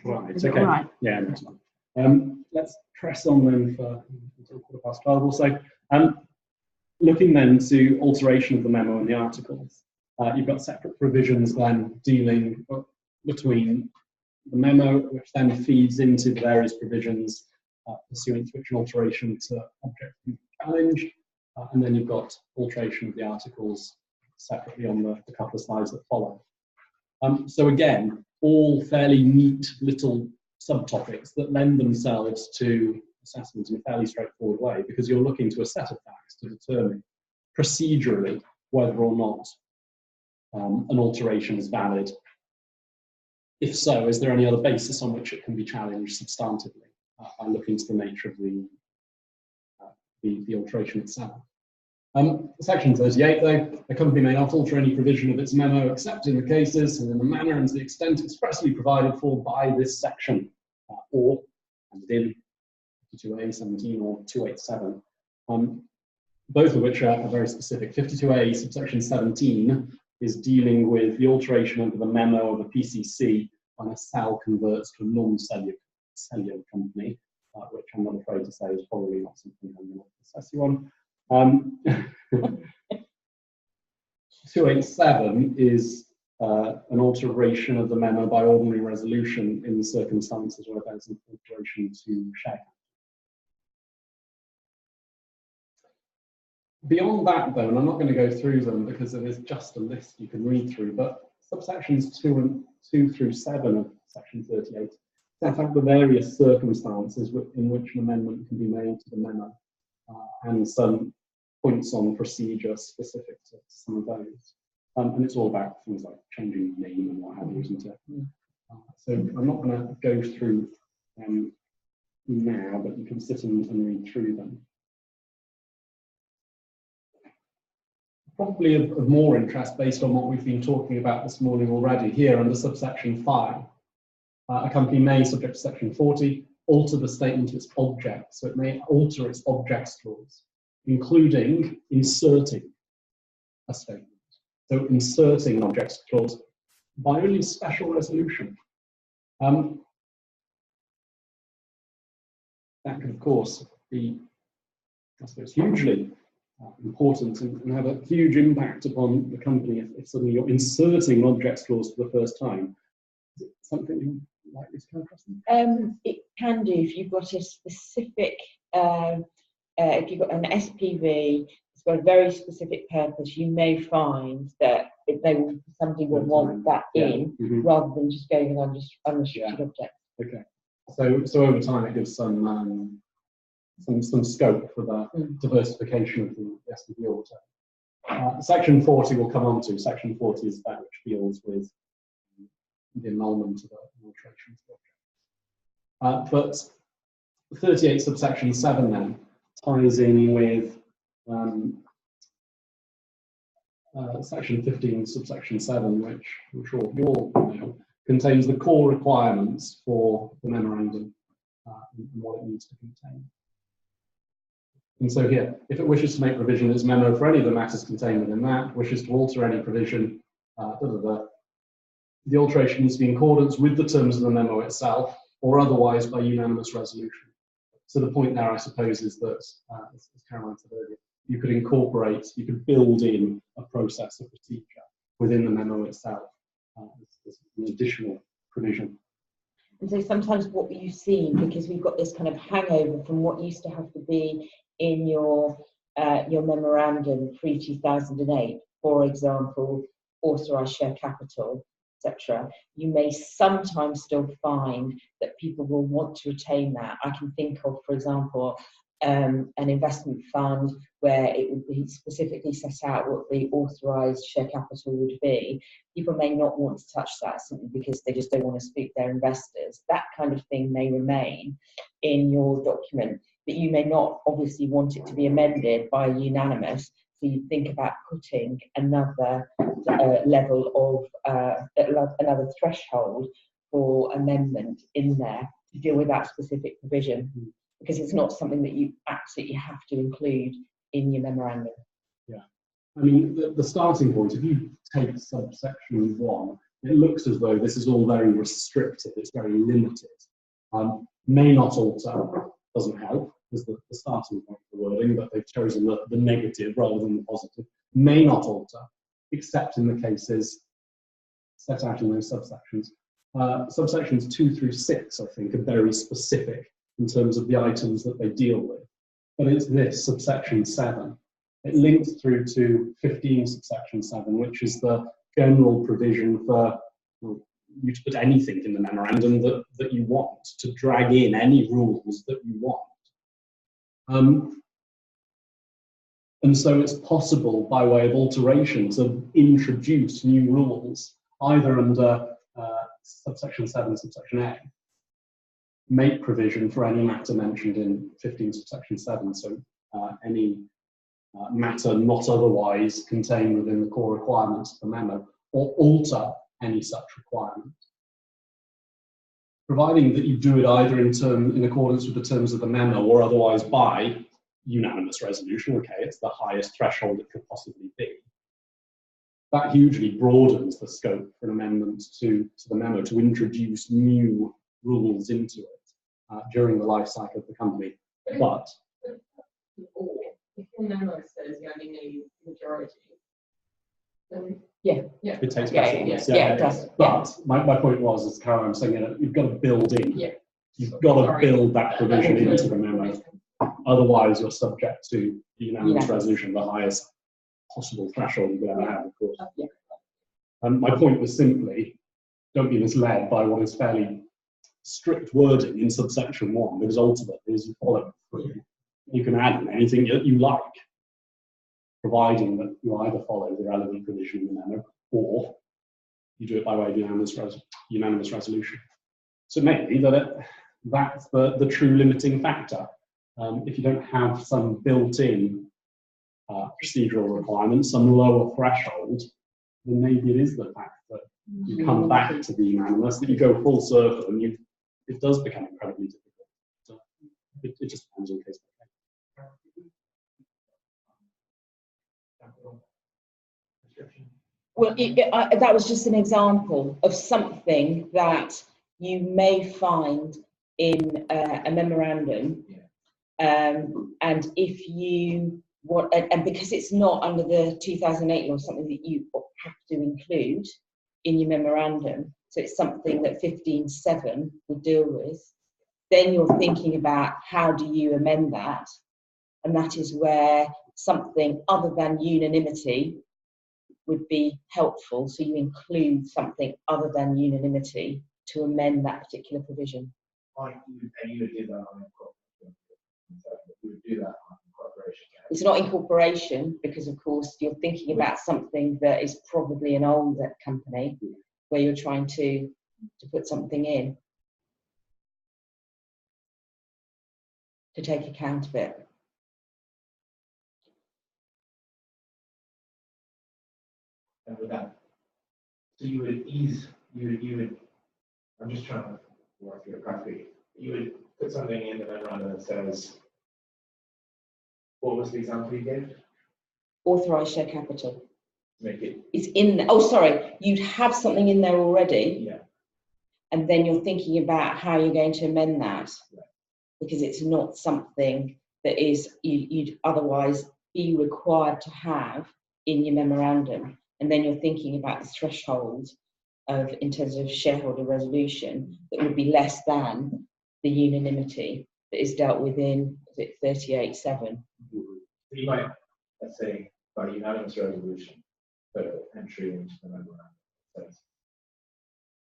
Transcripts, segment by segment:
Right, Is it okay. all right? Yeah, that's fine. Let's press on then for until 12:15 or so. Looking then to alteration of the memo and the articles, you've got separate provisions then dealing between the memo, which then feeds into the various provisions pursuant to which an alteration to object can be challenged, and then you've got alteration of the articles separately on the couple of slides that follow. So again, all fairly neat little subtopics that lend themselves to assessment in a fairly straightforward way, because you're looking to a set of facts to determine procedurally whether or not an alteration is valid. If so, is there any other basis on which it can be challenged substantively by looking to the nature of the alteration itself? Section 38, though, a company may not alter any provision of its memo except in the cases and in the manner and to the extent expressly provided for by this section, or and in 52A, 17, or 287, both of which are very specific. 52A, subsection 17, is dealing with the alteration under the memo of a PCC when a cell converts to a non-cellular company, which I'm not afraid to say is probably not something I'm going to assess you on. 287 is an alteration of the memo by ordinary resolution in the circumstances where there's an alteration to share. Beyond that, though, and I'm not going to go through them because there is just a list you can read through, but subsections 2 through 7 of section 38 set out the various circumstances in which an amendment can be made to the memo, and some points on procedure specific to some of those. And it's all about things like changing the name and what have you, isn't it? So I'm not going to go through now, but you can sit and read through them. Probably of more interest based on what we've been talking about this morning already here under subsection 5. A company may, subject to section 40, alter the statement of its object. So it may alter its objects clause, including inserting a statement. So inserting an objects clause by only special resolution. That could, of course, be, I suppose, hugely important and have a huge impact upon the company if suddenly you're inserting an objects clause for the first time. Is it something you'd like to come across? It can do if you've got a specific, if you've got an SPV, it's got a very specific purpose, you may find that somebody will want that in rather than just going on just unrestricted objects. Okay. So over time it gives some scope for the diversification of the SPV auto. Section 40 will come on to. Section 40 is that which deals with the annulment of an alteration of the object. But 38 subsection 7 then ties in with section 15 subsection 7, which I'm sure you all know, contains the core requirements for the memorandum and what it needs to contain. And so here, if it wishes to make provision in its memo for any of the matters contained within that, wishes to alter any provision, the alteration needs to be in accordance with the terms of the memo itself, or otherwise by unanimous resolution. So the point there, I suppose, is that, as Caroline said earlier, you could build in a process, a procedure within the memo itself as an additional provision. And so sometimes what you've seen, because we've got this kind of hangover from what used to have to be in your memorandum pre-2008, for example, authorised share capital, etc., you may sometimes still find that people will want to retain that. I can think of, for example, an investment fund where it would be specifically set out what the authorised share capital would be. People may not want to touch that simply because they just don't want to spook their investors. That kind of thing may remain in your document, but you may not obviously want it to be amended by unanimous. So you think about putting another level of another threshold for amendment in there to deal with that specific provision, because it's not something that you absolutely have to include in your memorandum. Yeah, I mean, the starting point, if you take subsection 1, it looks as though this is all very restrictive, it's very limited. May not alter, doesn't help, is the starting point for the wording, but they've chosen the negative rather than the positive. May not alter, except in the cases set out in those subsections. Subsections 2 through 6, I think, are very specific in terms of the items that they deal with. But it's this, subsection 7. It links through to 15 subsection 7, which is the general provision for you to put anything in the memorandum that you want, to drag in any rules that you want. And so it's possible, by way of alteration, to introduce new rules, either under subsection 7, subsection A, make provision for any matter mentioned in 15 subsection 7, so any matter not otherwise contained within the core requirements of the memo, or alter any such requirement. Providing that you do it either in accordance with the terms of the memo or otherwise by unanimous resolution, okay, it's the highest threshold it could possibly be. That hugely broadens the scope for an amendment to the memo to introduce new rules into it during the life cycle of the company. But if your memo says you only need majority, then it takes precedence. Yeah, it does. But my point was, as Carol, I'm saying, you've got to build in. Yeah. You've got to build that provision into the memo. Otherwise, you're subject to the unanimous resolution, the highest possible threshold you could ever have, of course. My point was simply, don't be misled by what is fairly strict wording in subsection 1, because ultimately, as you follow it through, you can add in anything that you like, providing that you either follow the relevant provision in the memo or you do it by way of unanimous resolution. So it may be that that's the true limiting factor. If you don't have some built-in procedural requirements, some lower threshold, then maybe it is the fact that you come back to the unanimous, that you go full circle, and it does become incredibly difficult. So it just depends on case by case. Well, that was just an example of something that you may find in a memorandum, and if you want, and because it's not under the 2008 law, something that you have to include in your memorandum, so it's something that 15.7 will deal with, then you're thinking about how do you amend that, and that is where something other than unanimity would be helpful, so you include something other than unanimity to amend that particular provision. And you would do that on incorporation. You would do that on incorporation. It's not incorporation because, of course, you're thinking about something that is probably an older company where you're trying to put something in to take account of it. And with that, so you would, I'm just trying to work through it practically. You would put something in the memorandum that says, what was the example you gave? Authorised share capital. Make it. It's in, oh, sorry, you'd have something in there already. Yeah. And then you're thinking about how you're going to amend that. Right. Because it's not something that is you'd otherwise be required to have in your memorandum. And then you're thinking about the threshold of, in terms of shareholder resolution, that would be less than the unanimity that is dealt with in, is it 38.7? So you might, let's say, by unanimous resolution, put entry into the memorandum that says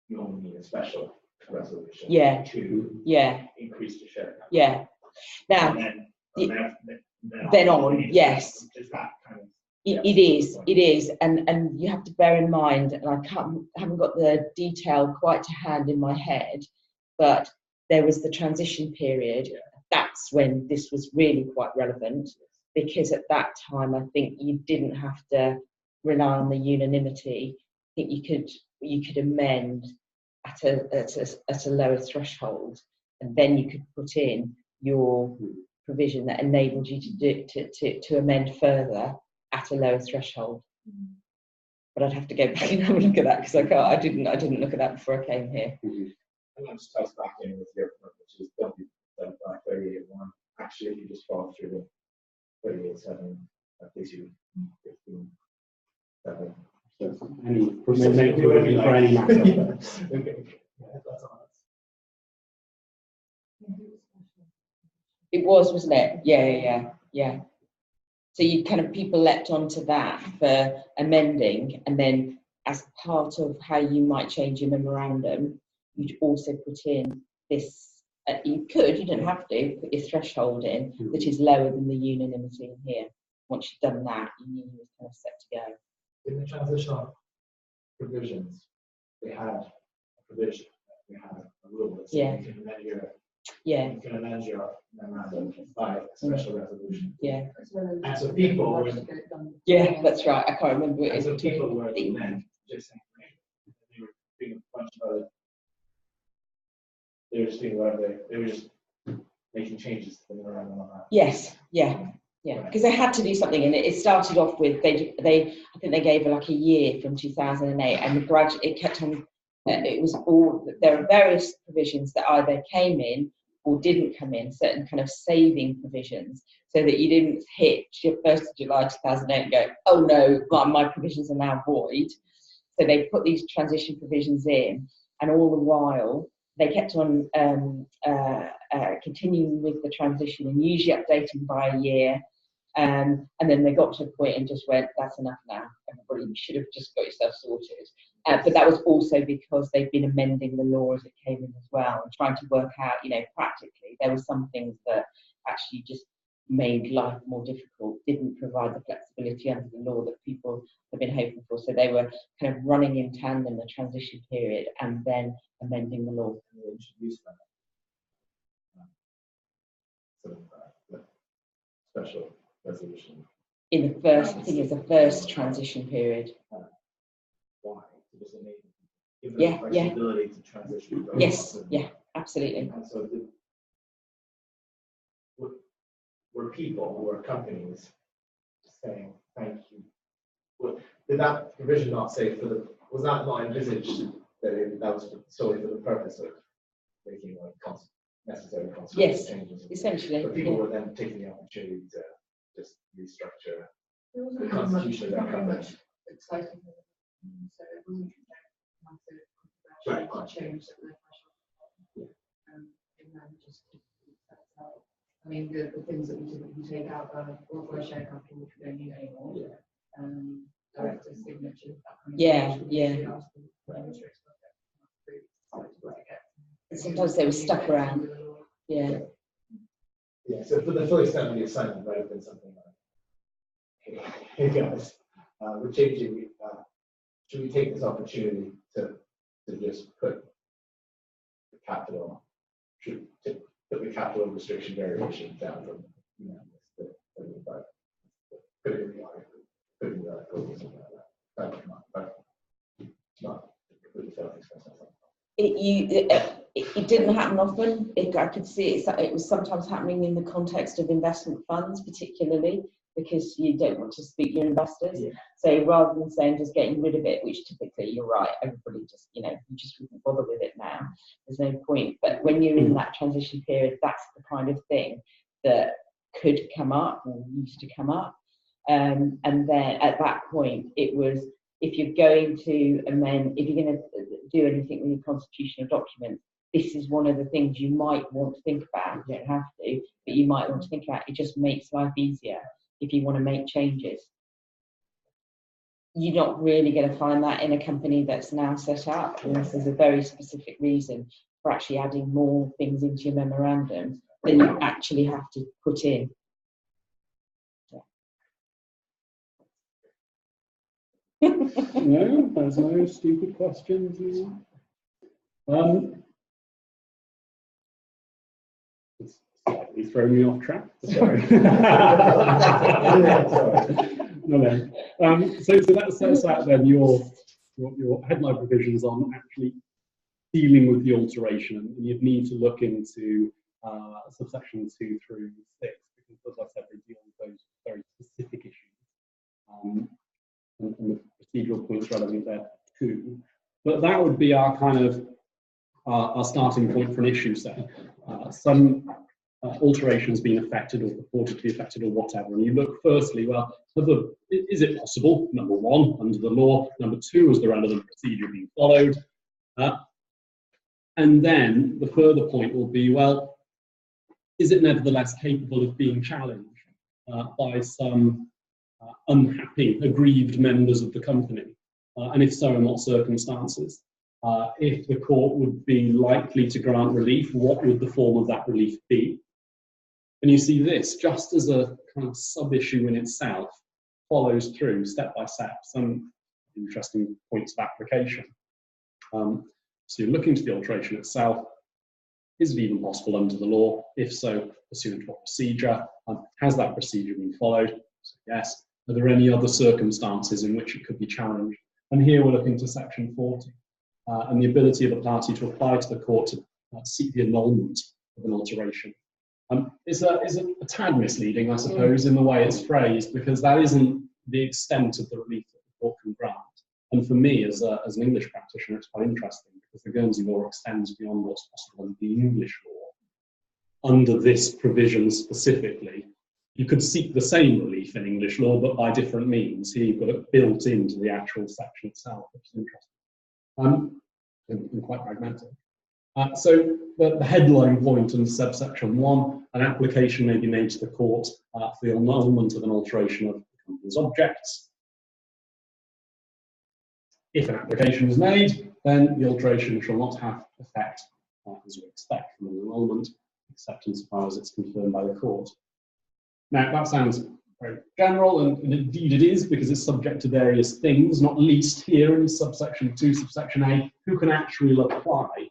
you only need a special resolution to increase the share capital. Yeah. Now, then on, yes. Is that kind of it is, and you have to bear in mind, and I haven't got the detail quite to hand in my head, but there was the transition period. That's when this was really quite relevant, because at that time I think you didn't have to rely on the unanimity. I think you could amend at a lower threshold, and then you could put in your provision that enabled you to amend further at a lower threshold. but I'd have to go back and have a look at that because I didn't look at that before I came here. I'm going to toss back in with your point, which is don't be 38.1. Actually, if you just follow through the 38.7, that gives you 15.7. Make you looking for any matter. Okay. Yeah, that's all. It was, wasn't it? Yeah. So you kind of people leapt onto that for amending, and then as part of how you might change your memorandum, you'd also put in this. You don't have to put your threshold in that is lower than the unanimity in here. Once you've done that, you knew you were kind of set to go. In the transitional provisions, they had a provision, they had a rule that said you can amend your memorandum by a special resolution. Yeah. And so people were, Yeah, that's right. I can't remember. and so people were then just saying, they were doing a bunch of other, they were just doing whatever, they were just making changes to the memorandum on that. Yes, yeah, because they had to do something, and it started off with I think they gave like a year from 2008, and it kept on. It was all there are various provisions that either came in or didn't come in, certain kind of saving provisions, so that you didn't hit 1st of July 2008 and go, oh no, my provisions are now void. So they put these transition provisions in, and all the while they kept on continuing with the transition and usually updating by a year. And then they got to a point and just went, that's enough now. Everybody, you should have just got yourself sorted. But that was also because they've been amending the law as it came in as well, and trying to work out, practically, there were some things that actually just made life more difficult, didn't provide the flexibility under the law that people have been hoping for. So they were kind of running in tandem the transition period and then amending the law. And they introduced that. Sort of the special resolution. In the first, I think it's the first transition period. Why? To just give them the flexibility to transition. Yes, absolutely. And so were people, were companies saying thank you? Did that provision not say was that not envisaged that that was solely for the purpose of making necessary consequence changes? Essentially. But people were then taking the opportunity to just restructure the constitution of their company. Exciting. So it wasn't massive change that the threshold. And then just I mean, the things that we typically take out for a share company, which we don't need anymore. Director's signature. Sometimes they were stuck around. Yeah. So for the full extent of the assignment, might have been something like, hey guys, we're changing. Should we take this opportunity to just put the capital, to put the capital restriction variation down from the 75, put it in the article, put it in the article or something like that. Not completely failed to express myself. It didn't happen often. I could see it was sometimes happening in the context of investment funds, particularly because you don't want to speak your investors. So rather than saying just getting rid of it, which typically you're right, everybody just you just wouldn't bother with it now. There's no point. But when you're in that transition period, that's the kind of thing that could come up or used to come up. And then at that point, it was, if you're going to amend, if you're going to do anything with your constitutional documents, this is one of the things you might want to think about. You don't have to, but you might want to think about. It just makes life easier if you want to make changes. You're not really going to find that in a company that's now set up, unless there's a very specific reason for actually adding more things into your memorandum than you actually have to put in. No, there's no stupid questions. It's slightly thrown me off track. Sorry. No. So that sets out then your headline provisions on actually dealing with the alteration, and you'd need to look into subsection 2 through 6, because as I said, they deal with those very specific issues. And the procedural points relevant there too. But that would be our kind of our starting point for an issue set. Some alterations being affected or purported to be affected or whatever. And you look firstly, well, is it possible? Number one, under the law. Number two, is the relevant procedure being followed? And then the further point will be, well, is it nevertheless capable of being challenged by some unhappy, aggrieved members of the company? And if so, in what circumstances? If the court would be likely to grant relief, what would the form of that relief be? And you see this, just as a kind of sub-issue in itself, follows through step by step some interesting points of application. So you're looking to the alteration itself. Is it even possible under the law? If so, pursuant to what procedure? Has that procedure been followed? So yes. Are there any other circumstances in which it could be challenged? And here we're looking to section 40 and the ability of a party to apply to the court to seek the annulment of an alteration. Is a tad misleading, I suppose, in the way it's phrased, because that isn't the extent of the relief that the court can grant. And for me, as an English practitioner, it's quite interesting because the Guernsey law extends beyond what's possible in the English law. Under this provision specifically, you could seek the same relief in English law, but by different means. Here you've got it built into the actual section itself, which is interesting and quite pragmatic. So the headline point in subsection 1, an application may be made to the court for the annulment of an alteration of the company's objects. If an application is made, then the alteration shall not have effect, as we expect from an annulment, except insofar as it's confirmed by the court. Now, that sounds very general, and indeed it is, because it's subject to various things, not least here in subsection 2, subsection A, who can actually apply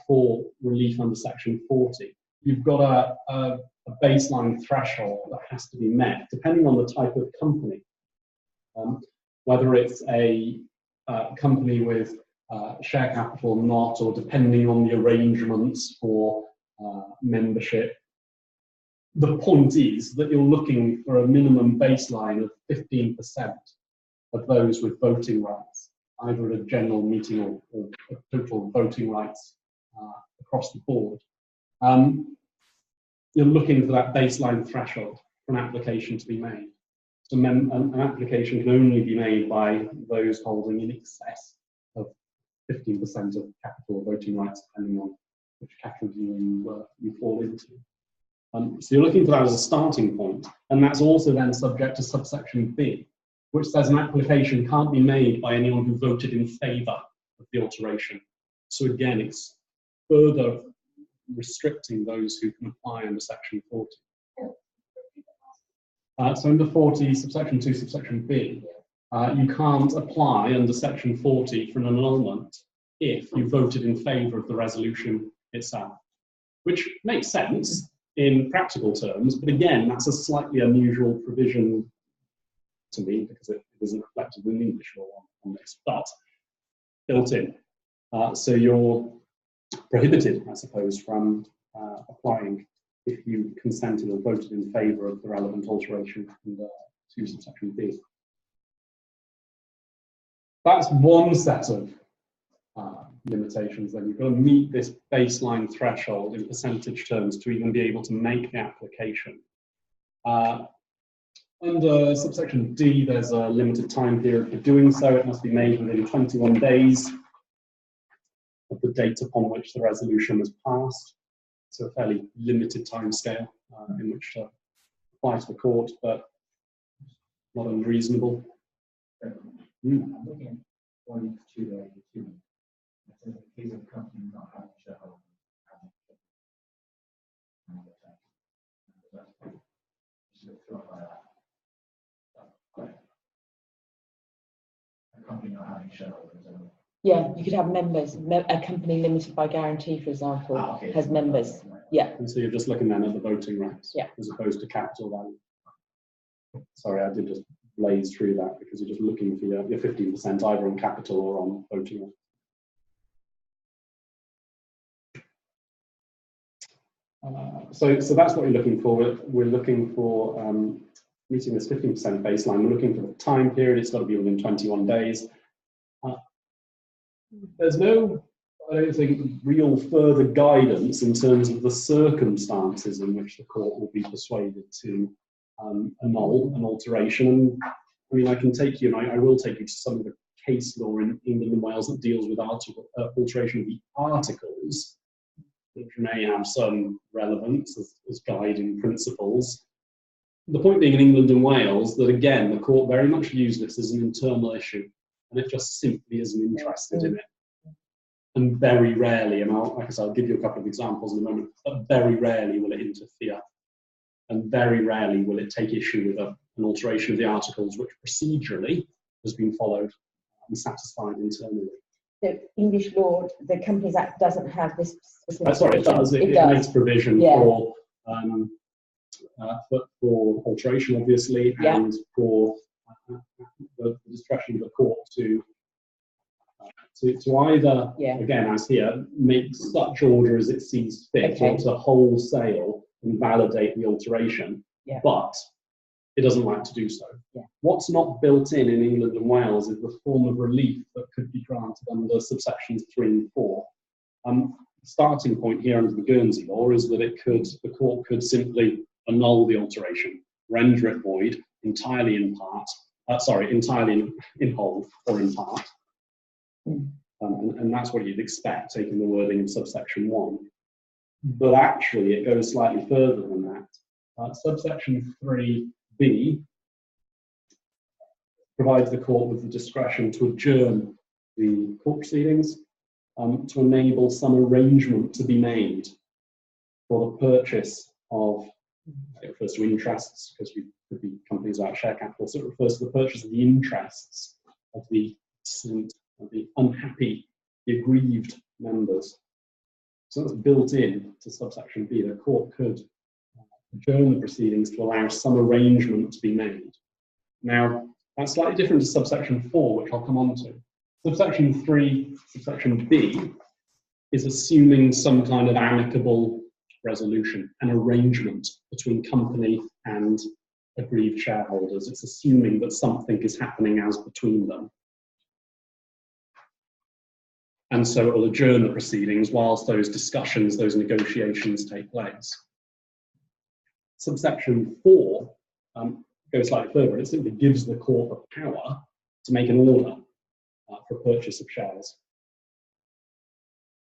for relief under section 40. You've got a baseline threshold that has to be met, depending on the type of company. Whether it's a company with share capital or not, or depending on the arrangements for membership. The point is that you're looking for a minimum baseline of 15% of those with voting rights, either at a general meeting or total voting rights across the board. You're looking for that baseline threshold for an application to be made. So an application can only be made by those holding in excess of 15% of capital or voting rights, depending on which category you fall into. So you're looking for that as a starting point, and that's also then subject to subsection B, which says an application can't be made by anyone who voted in favour of the alteration. So again, it's further restricting those who can apply under section 40. So under 40, subsection 2, subsection B, you can't apply under section 40 for an annulment if you voted in favour of the resolution itself, which makes sense in practical terms, but again, that's a slightly unusual provision to me because it isn't reflected in the English law on this, but built in. So you're prohibited, I suppose, from applying if you consented or voted in favour of the relevant alteration under 2 subsection B. That's one set of limitations. Then you've got to meet this baseline threshold in percentage terms to even be able to make the application. Under subsection D, there's a limited time period for doing so. It must be made within 21 days of the date upon which the resolution was passed. So a fairly limited time scale in which to apply to the court, but not unreasonable. I'm looking at 1.2.82. In the case of a company not having shareholders, a company not having shareholders. Yeah, you could have members. A company limited by guarantee, for example, Okay. has members. Yeah. And so you're just looking then at the voting rights, Yeah. as opposed to capital value. Sorry, I did just blaze through that because you're just looking for your 15% either on capital or on voting rights. So that's what we're looking for. We're looking for meeting this 15% baseline, we're looking for the time period. It's got to be within 21 days. There's no, I don't think, real further guidance in terms of the circumstances in which the court will be persuaded to annul an alteration. And I mean, I can take you, and I will take you to some of the case law in England and Wales that deals with alteration of the articles, which may have some relevance as guiding principles. The point being in England and Wales that, again, the court very much views this as an internal issue, and it just simply isn't interested in it. And very rarely, and like I said, I'll give you a couple of examples in a moment, but very rarely will it interfere. And very rarely will it take issue with an alteration of the articles which procedurally has been followed and satisfied internally. The English law, the Companies Act doesn't have this specific Sorry, it does. It makes provision for alteration, obviously, and for the discretion of the court to either, again, as here, make such order as it sees fit, or to wholesale invalidate the alteration, but it doesn't like to do so. What's not built in England and Wales is the form of relief that could be granted under subsections 3 and 4. The starting point here under the Guernsey law is that the court could simply annul the alteration, render it void entirely in part, entirely in whole or in part. And that's what you'd expect, taking the wording in subsection 1. But actually, it goes slightly further than that. Subsection 3b provides the court with the discretion to adjourn the court proceedings to enable some arrangement to be made for the purchase of, it refers to interests, because we could be companies without share capital, so it refers to the purchase of the interests of the unhappy, the aggrieved members. So that's built in to subsection B. The court could adjourn the proceedings to allow some arrangement to be made. Now, that's slightly different to subsection 4, which I'll come on to. Subsection 3, subsection B, is assuming some kind of amicable resolution, an arrangement between company and aggrieved shareholders. It's assuming that something is happening as between them. And so it will adjourn the proceedings whilst those discussions, those negotiations take place. Subsection 4 goes slightly further. It simply gives the court the power to make an order for purchase of shares.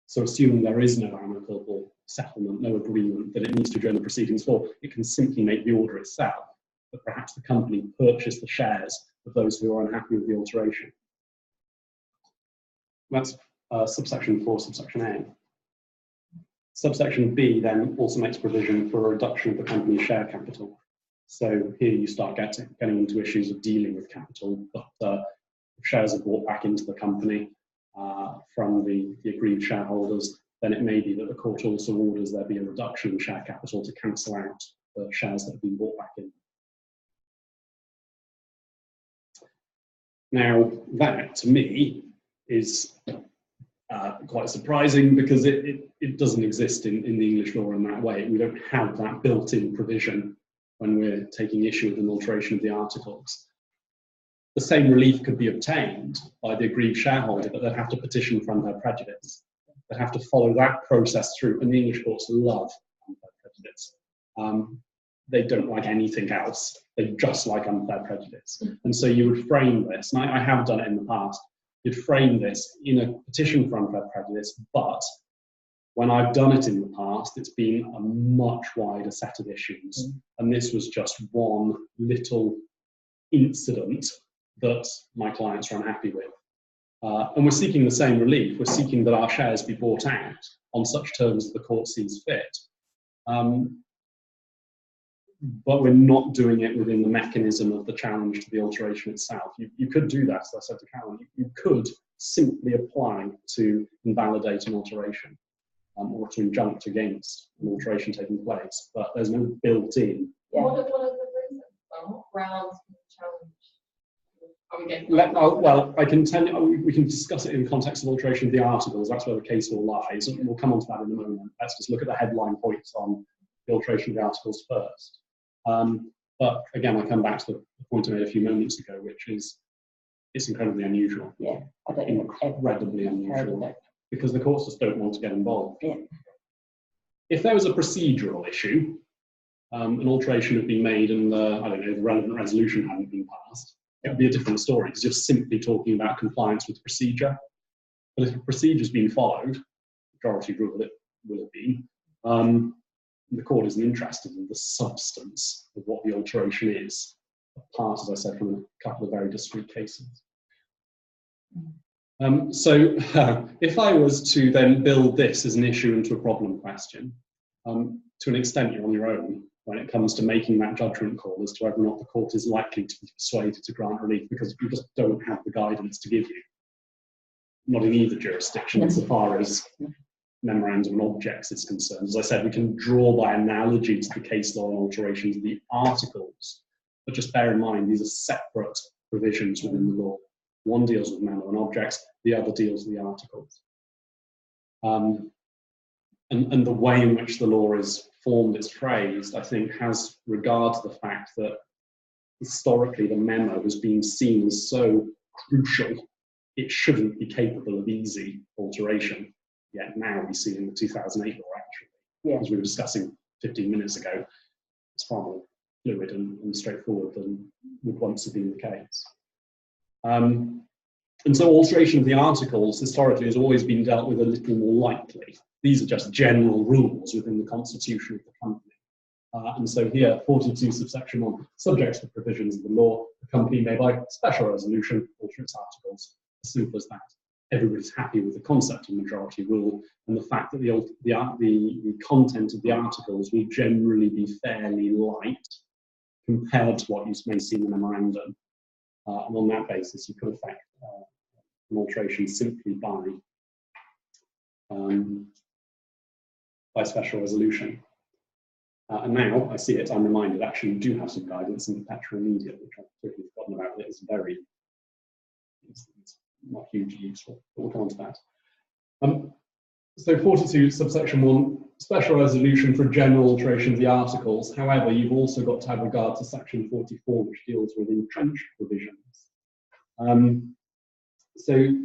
So assuming there is no amicable settlement, no agreement that it needs to adjourn the proceedings for, it can simply make the order itself, but perhaps the company purchase the shares of those who are unhappy with the alteration. That's subsection 4, subsection A. Subsection B then also makes provision for a reduction of the company's share capital. So here you start getting into issues of dealing with capital, but if shares are bought back into the company from the aggrieved shareholders, then it may be that the court also orders there be a reduction in share capital to cancel out the shares that have been bought back in. Now, that to me is quite surprising, because it doesn't exist in the English law in that way. We don't have that built-in provision when we're taking issue with an alteration of the articles. The same relief could be obtained by the aggrieved shareholder, but they'd have to petition for unfair prejudice. They'd have to follow that process through, and the English courts love unfair prejudice. They don't like anything else. They just like unfair prejudice. And so you would frame this, and I have done it in the past, you'd frame this in a petition for unfair prejudice, but when I've done it in the past, it's been a much wider set of issues. And this was just one little incident that my clients are unhappy with. And we're seeking the same relief. We're seeking that our shares be bought out on such terms that the court sees fit. But we're not doing it within the mechanism of the challenge to the alteration itself. You could do that, as I said to Carolyn. You could simply apply to invalidate an alteration or to injunct against an alteration taking place, but there's no built-in. What are the reasons? What grounds for the challenge? Are we getting well, I can tell you, we can discuss it in context of alteration of the articles. That's where the case law lies, and we'll come on to that in a moment. Let's just look at the headline points on the alteration of the articles first. But again, I come back to the point I made a few moments ago, which is it's incredibly unusual. Yeah, I don't know. Incredibly Heard of unusual. it. Because the courts just don't want to get involved. Yeah. If there was a procedural issue, an alteration had been made and I don't know, the relevant resolution hadn't been passed, it would be a different story, because you're simply talking about compliance with procedure. But if the procedure's been followed, majority rule it will have been, the court isn't interested in the substance of what the alteration is, apart, as I said, from a couple of very discrete cases. So if I was to then build this as an issue into a problem question, to an extent you're on your own when it comes to making that judgment call as to whether or not the court is likely to be persuaded to grant relief, because you just don't have the guidance to give you. Not in either jurisdiction as far as memorandum and objects is concerned. As I said, we can draw by analogy to the case law and alterations of the articles, but just bear in mind these are separate provisions within the law. One deals with memo and objects, the other deals with the articles. And the way in which the law is formed, is phrased, I think has regard to the fact that historically the memo has been seen as so crucial, it shouldn't be capable of easy alteration. Yet now we see in the 2008 law, actually, as we were discussing 15 minutes ago, it's far more fluid and straightforward than would once have been the case. And so alteration of the articles historically has always been dealt with a little more lightly. These are just general rules within the constitution of the company. And so here, 42 subsection 1, subject to the provisions of the law, the company may by special resolution alter its articles. As simple as that. Everybody's happy with the concept of majority rule and the fact that the content of the articles will generally be fairly light compared to what you may see in the memorandum. And on that basis, you could affect an alteration simply by special resolution. And now I see it, I'm reminded actually you do have some guidance in the Perpetua Immediate, which I've totally forgotten about. It is very, it's not hugely useful, but we'll come on to that. So 42 subsection 1, special resolution for general alteration of the articles. However, you've also got to have regard to section 44, which deals with entrenched provisions. So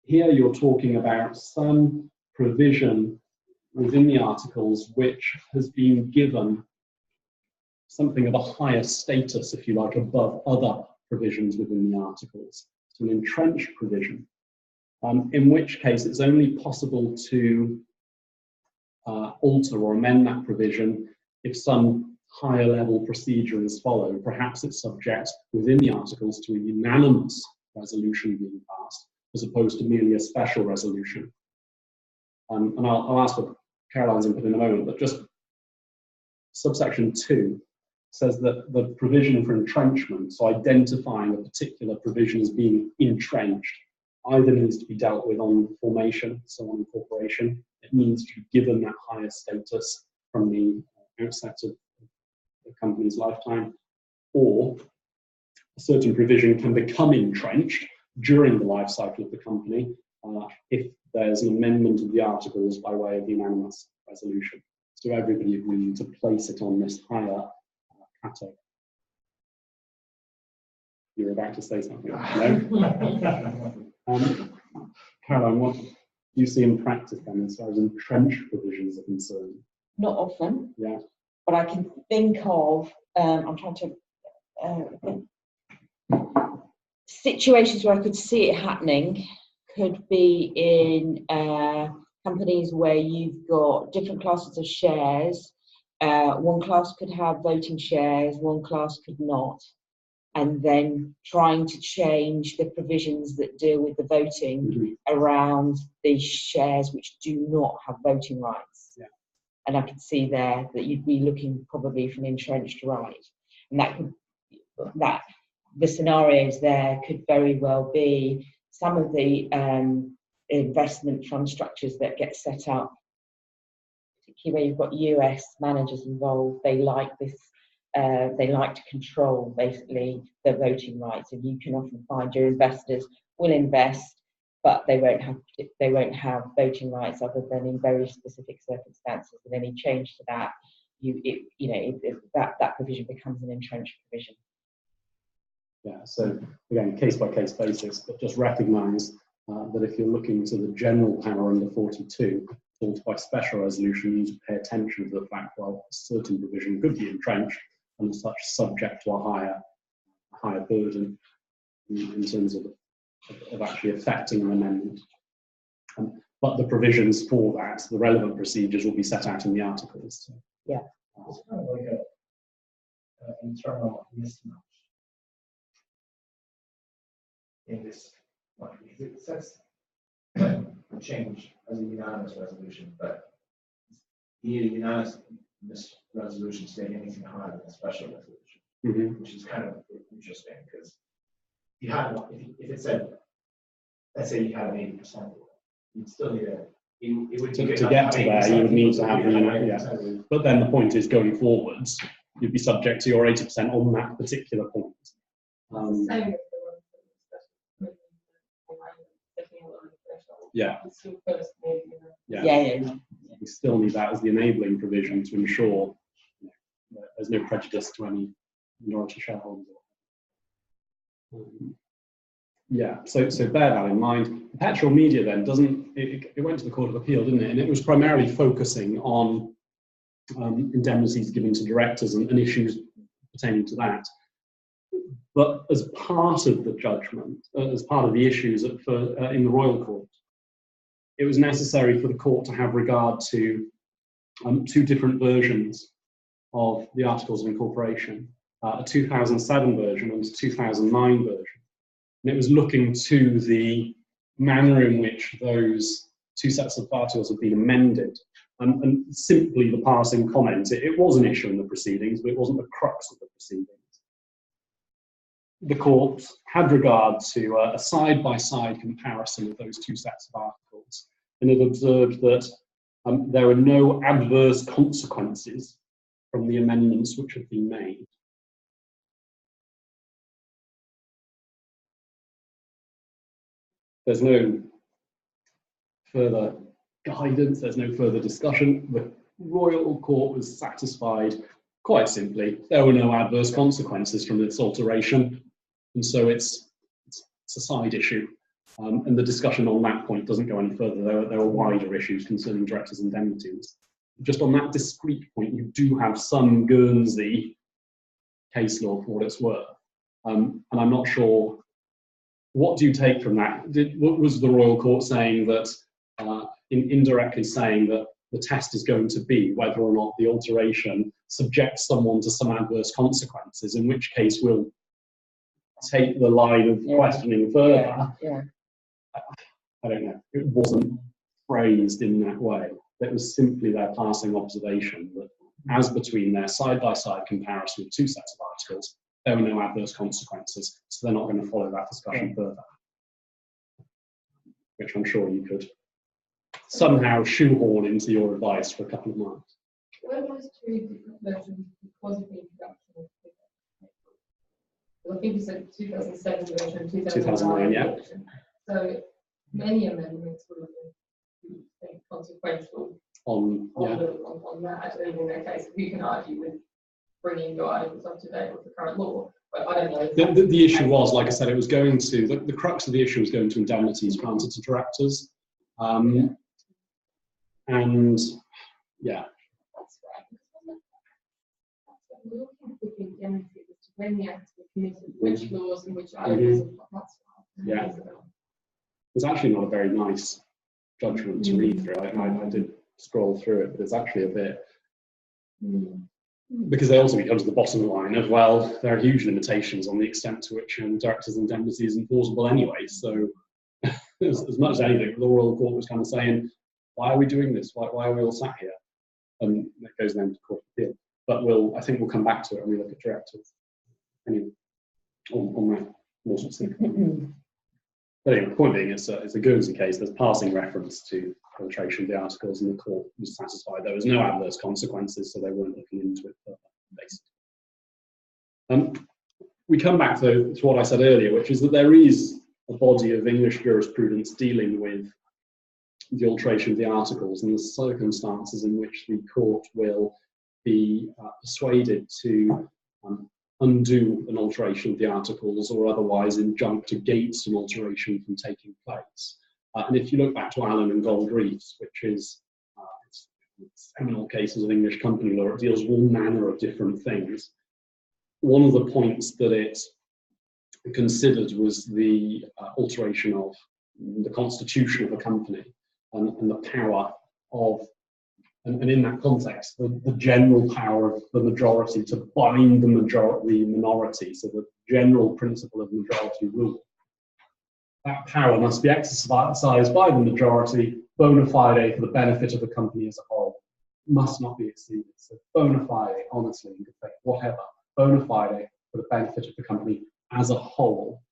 here you're talking about some provision within the articles which has been given something of a higher status, if you like, above other provisions within the articles. So an entrenched provision, in which case it's only possible to alter or amend that provision if some higher level procedure is followed. Perhaps it's subject within the articles to a unanimous resolution being passed, as opposed to merely a special resolution. And I'll ask for Caroline's input in a moment, but just subsection 2 says that the provision for entrenchment, so identifying a particular provision as being entrenched, either needs to be dealt with on formation, so on incorporation, it needs to be given that higher status from the outset of the company's lifetime, or a certain provision can become entrenched during the life cycle of the company if there's an amendment of the articles by way of unanimous resolution. So everybody agreeing to place it on this higher category. You're about to say something, no? Caroline, what do you see in practice then as far as entrenched provisions are concerned? Not often, Yeah. but I can think of, I'm trying to think. Situations where I could see it happening could be in companies where you've got different classes of shares. One class could have voting shares, one class could not. And then trying to change the provisions that deal with the voting around the shares which do not have voting rights. Yeah. And I could see there that you'd be looking probably for an entrenched right. And that the scenarios there could very well be some of the investment fund structures that get set up, particularly where you've got US managers involved. They like this. They like to control basically the voting rights, and you can often find your investors will invest, but they won't have voting rights other than in very specific circumstances. And any change to that, that provision becomes an entrenched provision. Yeah, so again, case by case basis, but just recognise that if you're looking to the general power under 42, called by special resolution, you need to pay attention to the fact that a certain provision could be entrenched and as such subject to a higher burden in terms of actually affecting an amendment. But the provisions for that, the relevant procedures, will be set out in the articles. So. Yeah. It's kind of like an internal mismatch in this one, because it says change as a unanimous resolution, but you need a unanimous resolution to take anything higher than a special resolution, which is kind of interesting because you had if it said, let's say you had an 80%, you'd still need it would to get to there, you would need to have the But then the point is, going forwards, you'd be subject to your 80% on that particular point. Yeah. We still need that as the enabling provision to ensure that there's no prejudice to any minority shareholders. So bear that in mind. Perpetual media then it went to the Court of Appeal, didn't it? And it was primarily focusing on indemnities given to directors and issues pertaining to that. But as part of the judgment, as part of the issues in the Royal Court, it was necessary for the court to have regard to two different versions of the Articles of Incorporation, a 2007 version and a 2009 version. And it was looking to the manner in which those two sets of articles have been amended. And simply the passing comment, it was an issue in the proceedings, but it wasn't the crux of the proceedings. The court had regard to a side-by-side comparison of those two sets of articles, and it observed that there were no adverse consequences from the amendments which had been made. There's no further guidance, there's no further discussion. The Royal Court was satisfied, quite simply, there were no adverse consequences from this alteration, and so it's a side issue. And the discussion on that point doesn't go any further. There are wider issues concerning directors' indemnities. Just on that discrete point, you do have some Guernsey case law for what it's worth. And I'm not sure, what do you take from that? What was the Royal Court saying that, indirectly saying that the test is going to be whether or not the alteration subjects someone to some adverse consequences, in which case we'll take the line of questioning further. I don't know. It wasn't phrased in that way. It was simply their passing observation that, as between their side-by-side comparison of two sets of articles, there were no adverse consequences, so they're not going to follow that discussion further. Which I'm sure you could somehow shoehorn into your advice for a couple of months. When those two different versions because of the introduction of I think you said 2007 version, 2009 yeah. version. So many amendments would have been consequential on that. I don't know in that case, you can argue with bringing your articles up to date with the current law, but I don't know. The issue was, like I said, it was going to, the crux of the issue was going to indemnities granted to directors. And yeah. That's right. We're looking for the indemnity as to when the acts were committed, which laws and which articles. That's right. Yeah. It's actually not a very nice judgment to read through. I did scroll through it, but it's actually a bit, because they also become to the bottom line of, well, there are huge limitations on the extent to which directors' indemnity is enforceable anyway. So as much as anything, the Royal Court was kind of saying, why are we doing this? Why are we all sat here? And that goes then to Court of Appeal. But I think we'll come back to it when we look at directors. Anyway, on that more specific. But anyway, the point being, it's a Guernsey case. There's passing reference to alteration of the articles, and the court was satisfied there was no adverse consequences, so they weren't looking into it further, basically. We come back to what I said earlier, which is that there is a body of English jurisprudence dealing with the alteration of the articles and the circumstances in which the court will be persuaded to undo an alteration of the articles or otherwise injunct against an alteration from taking place. And if you look back to Allen and Gold Reefs, which is seminal cases of English company law, it deals with all manner of different things. One of the points that it considered was the alteration of the constitution of a company and the power of, and in that context, the general power of the majority to bind the minority, so the general principle of majority rule. That power must be exercised by the majority, bona fide for the benefit of the company as a whole. Must not be exceeded. So bona fide, honestly, in good faith, whatever, bona fide for the benefit of the company as a whole.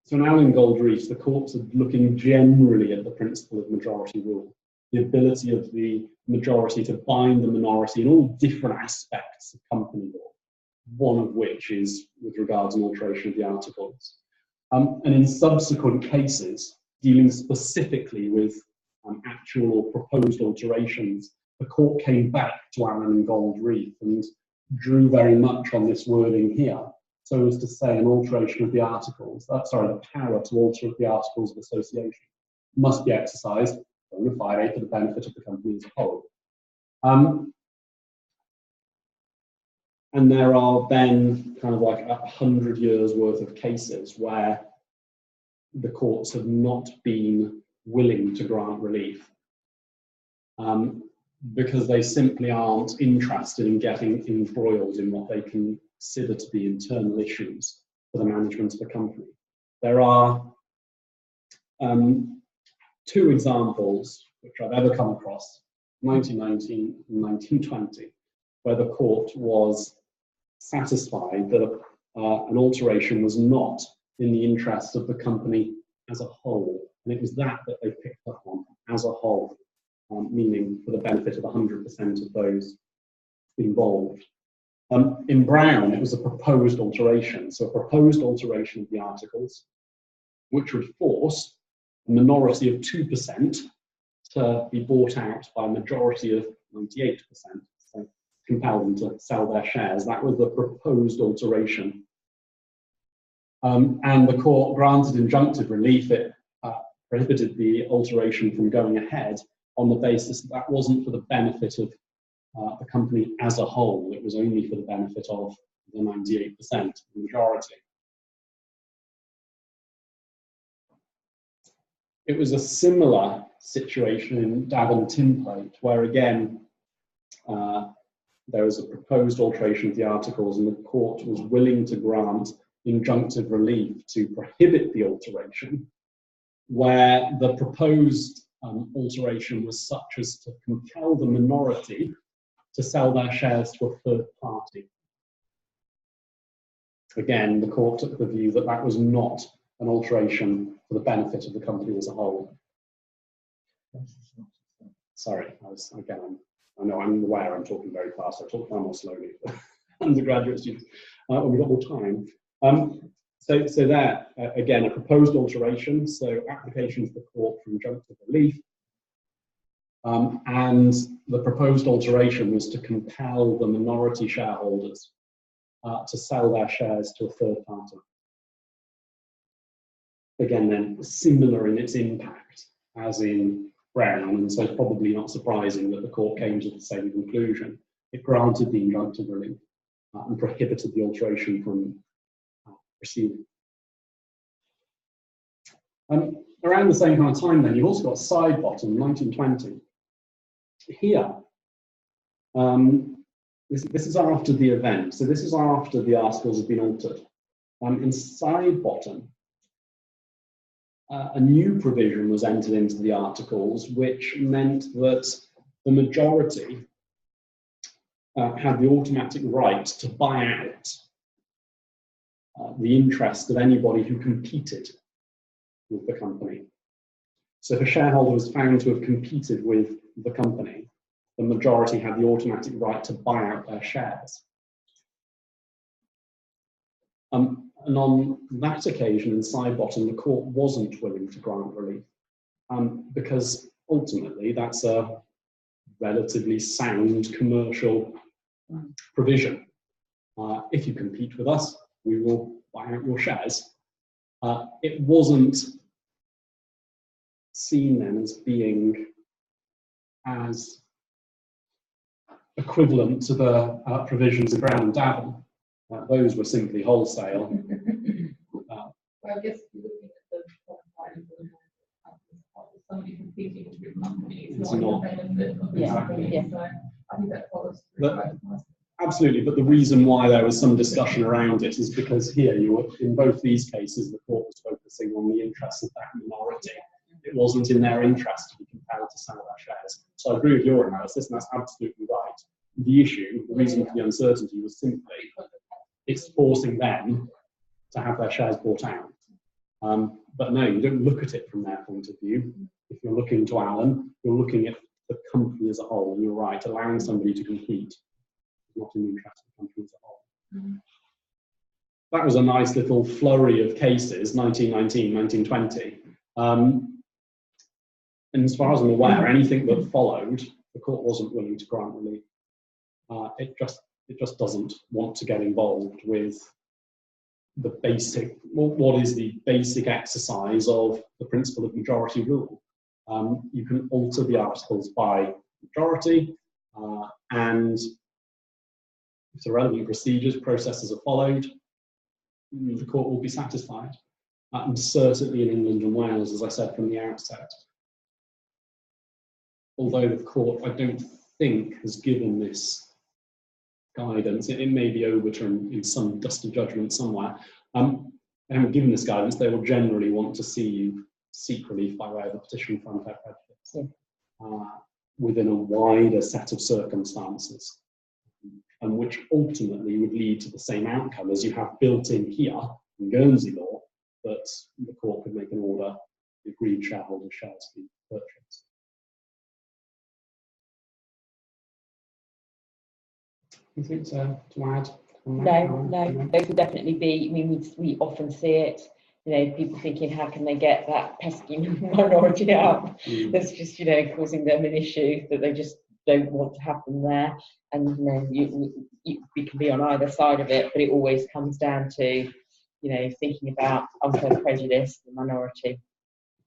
So now in Gold Reefs, the courts are looking generally at the principle of majority rule, the ability of the majority to bind the minority in all different aspects of company law, one of which is with regards to an alteration of the articles. And in subsequent cases, dealing specifically with actual or proposed alterations, the court came back to Allen and Gold Reef and drew very much on this wording here, so as to say an alteration of the articles, the power to alter the articles of association must be exercised bona fide for the benefit of the company as a whole. And there are then kind of like 100 years worth of cases where the courts have not been willing to grant relief because they simply aren't interested in getting embroiled in what they consider to be internal issues for the management of the company. There are two examples which I've ever come across, 1919 and 1920, where the court was satisfied that an alteration was not in the interest of the company as a whole. And it was that they picked up on as a whole, meaning for the benefit of 100% of those involved. In Brown, it was a proposed alteration. So a proposed alteration of the articles, which would force a minority of 2% to be bought out by a majority of 98%. So compel them to sell their shares. That was the proposed alteration. And the court granted injunctive relief. It prohibited the alteration from going ahead on the basis that that wasn't for the benefit of the company as a whole. It was only for the benefit of the 98%, the majority. It was a similar situation in Davern Tinplate, where again, there was a proposed alteration of the articles and the court was willing to grant injunctive relief to prohibit the alteration, where the proposed alteration was such as to compel the minority to sell their shares to a third party. Again, the court took the view that that was not an alteration for the benefit of the company as a whole. Sorry, I know I'm aware I'm talking very fast. I talk far more slowly for undergraduate students when we've got more time. So there, again, a proposed alteration, so application to the court for injunctive relief. And the proposed alteration was to compel the minority shareholders to sell their shares to a third party. Again, then, similar in its impact as in Brown, and so it's probably not surprising that the court came to the same conclusion. It granted the injunctive relief and prohibited the alteration from proceeding. Around the same kind of time then, you've also got Sidebottom, 1920. Here, this is after the event, so this is after the articles have been altered. In Sidebottom, a new provision was entered into the articles, which meant that the majority had the automatic right to buy out the interest of anybody who competed with the company. So if a shareholder was found to have competed with the company, the majority had the automatic right to buy out their shares. And on that occasion in Sidebottom, the court wasn't willing to grant relief because ultimately that's a relatively sound commercial provision. If you compete with us, we will buy out your shares. It wasn't seen then as being as equivalent to the provisions of Brown and Davin. Those were simply wholesale. Well, I guess looking at the top line of somebody competing with your company, It's not not. the benefit of the Yeah, company. yeah. So I think that follows. But- Absolutely, but the reason why there was some discussion around it is because here, in both these cases, the court was focusing on the interests of that minority. It wasn't in their interest to be compelled to sell their shares. So I agree with your analysis, and that's absolutely right. The issue, the reason for the uncertainty was simply it's forcing them to have their shares bought out. But no, you don't look at it from their point of view. If you're looking to Alan, you're looking at the company as a whole, and you're right, allowing somebody to compete is not in the interest of the company as a whole. That was a nice little flurry of cases, 1919, 1920. And as far as I'm aware, anything that followed, the court wasn't willing to grant relief. It just doesn't want to get involved with the basic, what is the basic exercise of the principle of majority rule. You can alter the articles by majority, and if the relevant procedures, processes are followed, the court will be satisfied. And certainly in England and Wales, as I said from the outset, although the court, I don't think, has given this guidance, it may be overturned in some dusty judgment somewhere. They haven't given this guidance, they will generally want to see you seek relief by way of a petition for unfair prejudice within a wider set of circumstances, and which ultimately would lead to the same outcome as you have built in here in Guernsey law, that the court could make an order, the agreed shareholder shares be purchased. Anything to add? No, those will definitely be, I mean, we often see it, you know, people thinking, how can they get that pesky minority out? That's just, you know, causing them an issue that they just don't want to happen there. And, you know, we can be on either side of it, but it always comes down to, you know, thinking about unfair prejudice, the minority.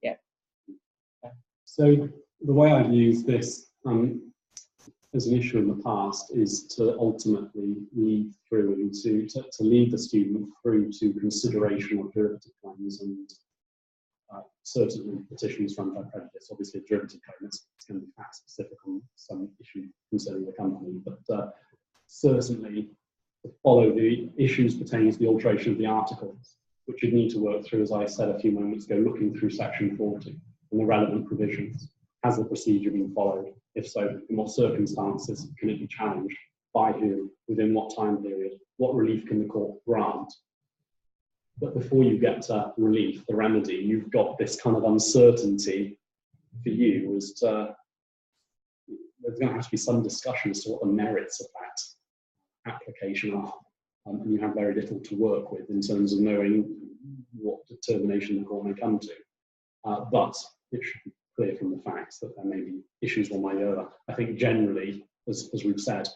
Yeah. So the way I've used this as an issue in the past is to ultimately lead through and to lead the student through to consideration of derivative claims and certainly petitions for unfair prejudice. Obviously, a derivative claim is going to be fact specific on some issue concerning the company, but certainly to follow the issues pertaining to the alteration of the articles, which you need to work through, as I said a few moments ago, looking through section 40 and the relevant provisions. Has the procedure been followed? If so, in what circumstances can it be challenged? By who? Within what time period? What relief can the court grant? But before you get to relief, the remedy, you've got this kind of uncertainty for you as to, there's going to have to be some discussion as to what the merits of that application are. And you have very little to work with in terms of knowing what determination the court may come to. But it should be clear from the facts that there may be issues one way or the other. I think generally, as we've said,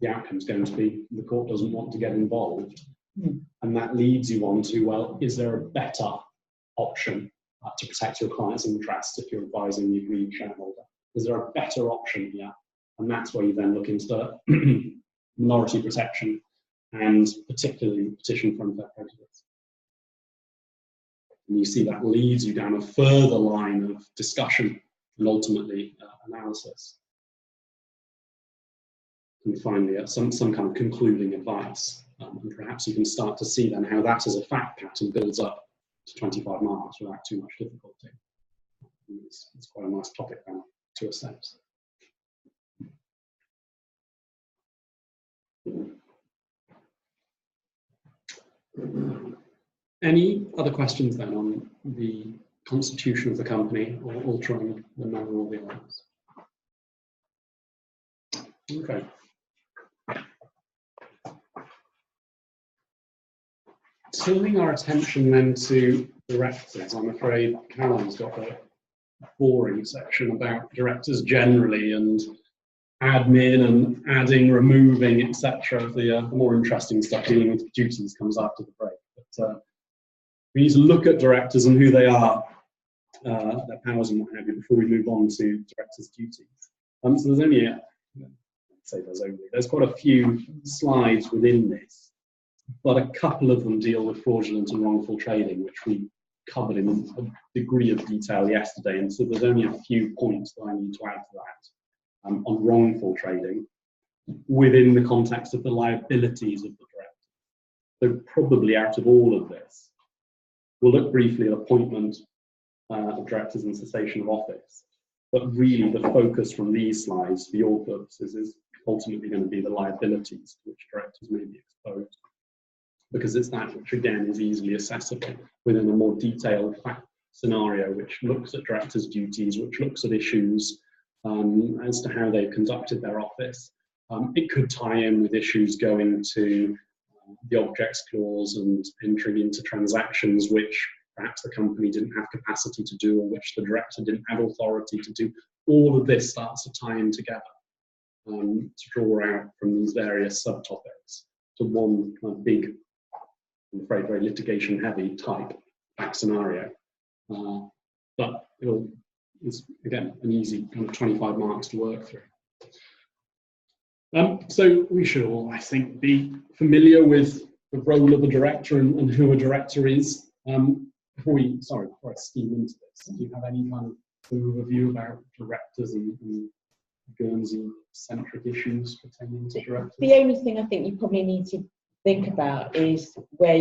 the outcome is going to be the court doesn't want to get involved. And that leads you on to, well, is there a better option to protect your client's interests if you're advising the agreed shareholder? Is there a better option here? And that's where you then look into minority protection and particularly petition for unfair prejudice. And you see that leads you down a further line of discussion and ultimately analysis. And finally, some kind of concluding advice. And perhaps you can start to see then how that as a fact pattern builds up to 25 marks without too much difficulty. It's quite a nice topic then to assess. Any other questions then on the constitution of the company or altering the manner of the owners? Okay. Turning our attention then to directors, I'm afraid Caroline's got a boring section about directors generally and admin and adding, removing, etc. The more interesting stuff dealing with duties comes after the break. But we need to look at directors and who they are, their powers and what have you, before we move on to directors' duties. So there's only, there's quite a few slides within this, but a couple of them deal with fraudulent and wrongful trading, which we covered in a degree of detail yesterday, and so there's only a few points that I need to add to that on wrongful trading within the context of the liabilities of the director. So probably out of all of this, we'll look briefly at appointment of directors and cessation of office, but really the focus from these slides for your purposes is ultimately going to be the liabilities to which directors may be exposed, because it's that which again is easily accessible within a more detailed fact scenario which looks at directors' duties, which looks at issues as to how they've conducted their office. It could tie in with issues going to the objects clause and entering into transactions which perhaps the company didn't have capacity to do, or which the director didn't have authority to do. All of this starts to tie in together to draw out from these various subtopics to one kind of big, I'm afraid, very litigation-heavy type fact scenario. But it's, again, an easy kind of 25 marks to work through. So we should all, I think, be familiar with the role of a director and who a director is. Before I steam into this, do you have any kind of overview about directors and Guernsey-centric issues pertaining to directors? The only thing I think you probably need to think about is where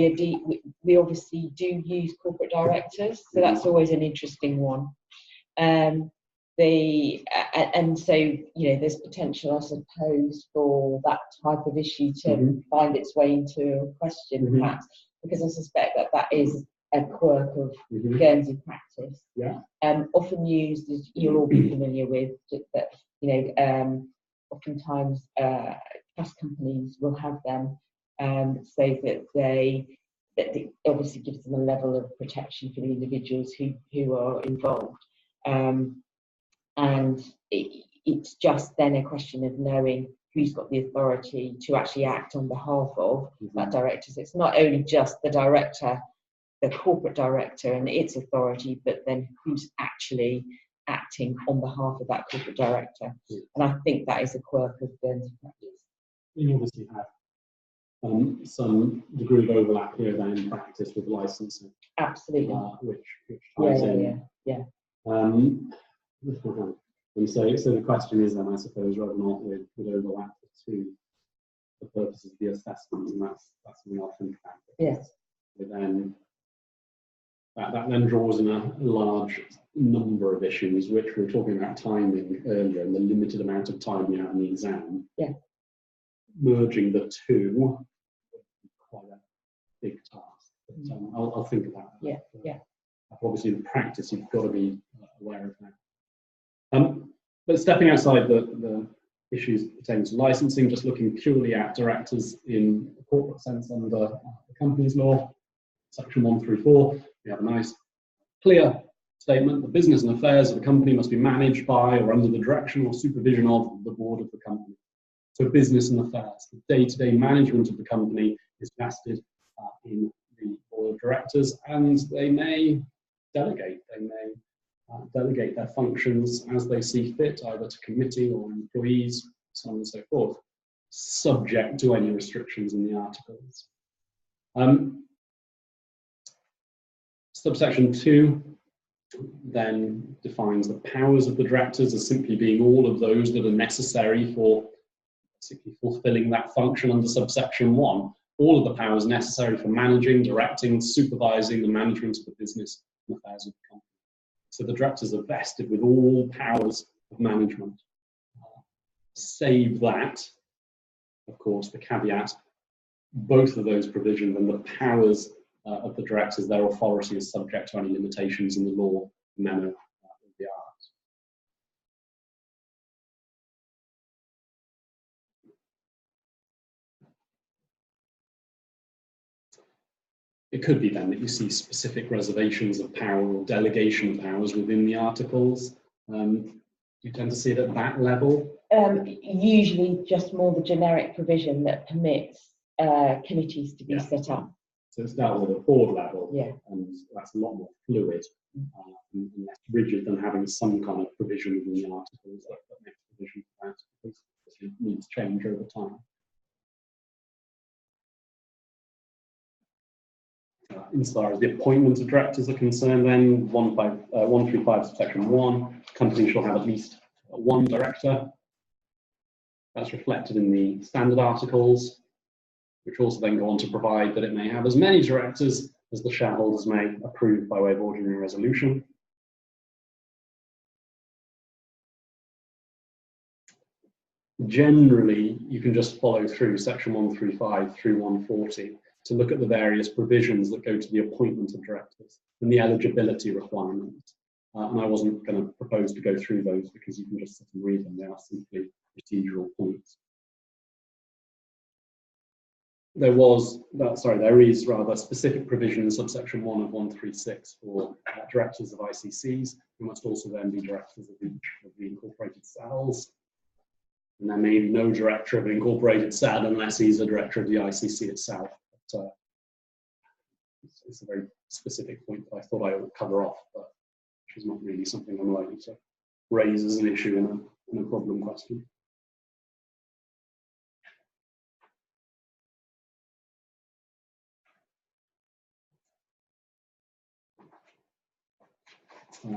we obviously do use corporate directors, so that's always an interesting one. And so, you know, there's potential, I suppose, for that type of issue to find its way into a question, perhaps, because I suspect that is a quirk of Guernsey practice. Yeah. Often used, as you'll all be familiar with, that, you know, oftentimes trust companies will have them so that it obviously gives them a level of protection for the individuals who are involved. And it's just then a question of knowing who's got the authority to actually act on behalf of that director. So it's not only just the director, the corporate director and its authority, but then who's actually acting on behalf of that corporate director. And I think that is a quirk of Guernsey practice. You obviously have some degree of overlap here then in practice with licensing. Absolutely. Which ties in. Yeah. And so the question is then, I suppose, whether or not would overlap to the purposes of the assessment, and that's something I'll think about. Yes. But then that then draws in a large number of issues, which we were talking about timing earlier, and the limited amount of time you have in the exam. Yeah. Merging the two would be quite a big task. But I'll think about that. Yeah. Obviously, in practice, you've got to be aware of that. But stepping outside the issues pertaining to licensing, just looking purely at directors in a corporate sense under the company's law, section 1 through 4, we have a nice clear statement: the business and affairs of the company must be managed by or under the direction or supervision of the board of the company. So business and affairs, the day-to-day management of the company is vested in the board of directors, and they may delegate. They may delegate their functions as they see fit, either to committee or employees, so on and so forth, subject to any restrictions in the articles. Subsection 2 then defines the powers of the directors as simply being all of those that are necessary for basically fulfilling that function under subsection 1. All of the powers necessary for managing, directing, supervising the management of the business and affairs of the company. So the directors are vested with all powers of management, save that, of course, the caveat, both of those provisions and the powers of the directors, their authority is subject to any limitations in the law, manner, of the art. It could be then that you see specific reservations of power or delegation of powers within the articles. you tend to see it at that level? Usually just more the generic provision that permits committees to be set up. So it's dealt with at board level, Yeah. and that's a lot more fluid and less rigid than having some kind of provision within the articles that makes provision for that, because it needs change over time. Insofar as the appointment of directors are concerned, then 135 subsection 1, companies shall have at least one director. That's reflected in the standard articles, which also then go on to provide that it may have as many directors as the shareholders may approve by way of ordinary resolution. Generally, you can just follow through section 135 through 140 to look at the various provisions that go to the appointment of directors and the eligibility requirements. And I wasn't going to propose to go through those because you can just sit and read them. They are simply procedural points. There is rather specific provision in subsection 1 of 136 for directors of ICCs, who must also then be directors of each of the incorporated SADs. And there may be no director of an incorporated SAD unless he's a director of the ICC itself. But, it's a very specific point that I thought I would cover off, but which is not really something I'm likely to raise as an issue in a problem question.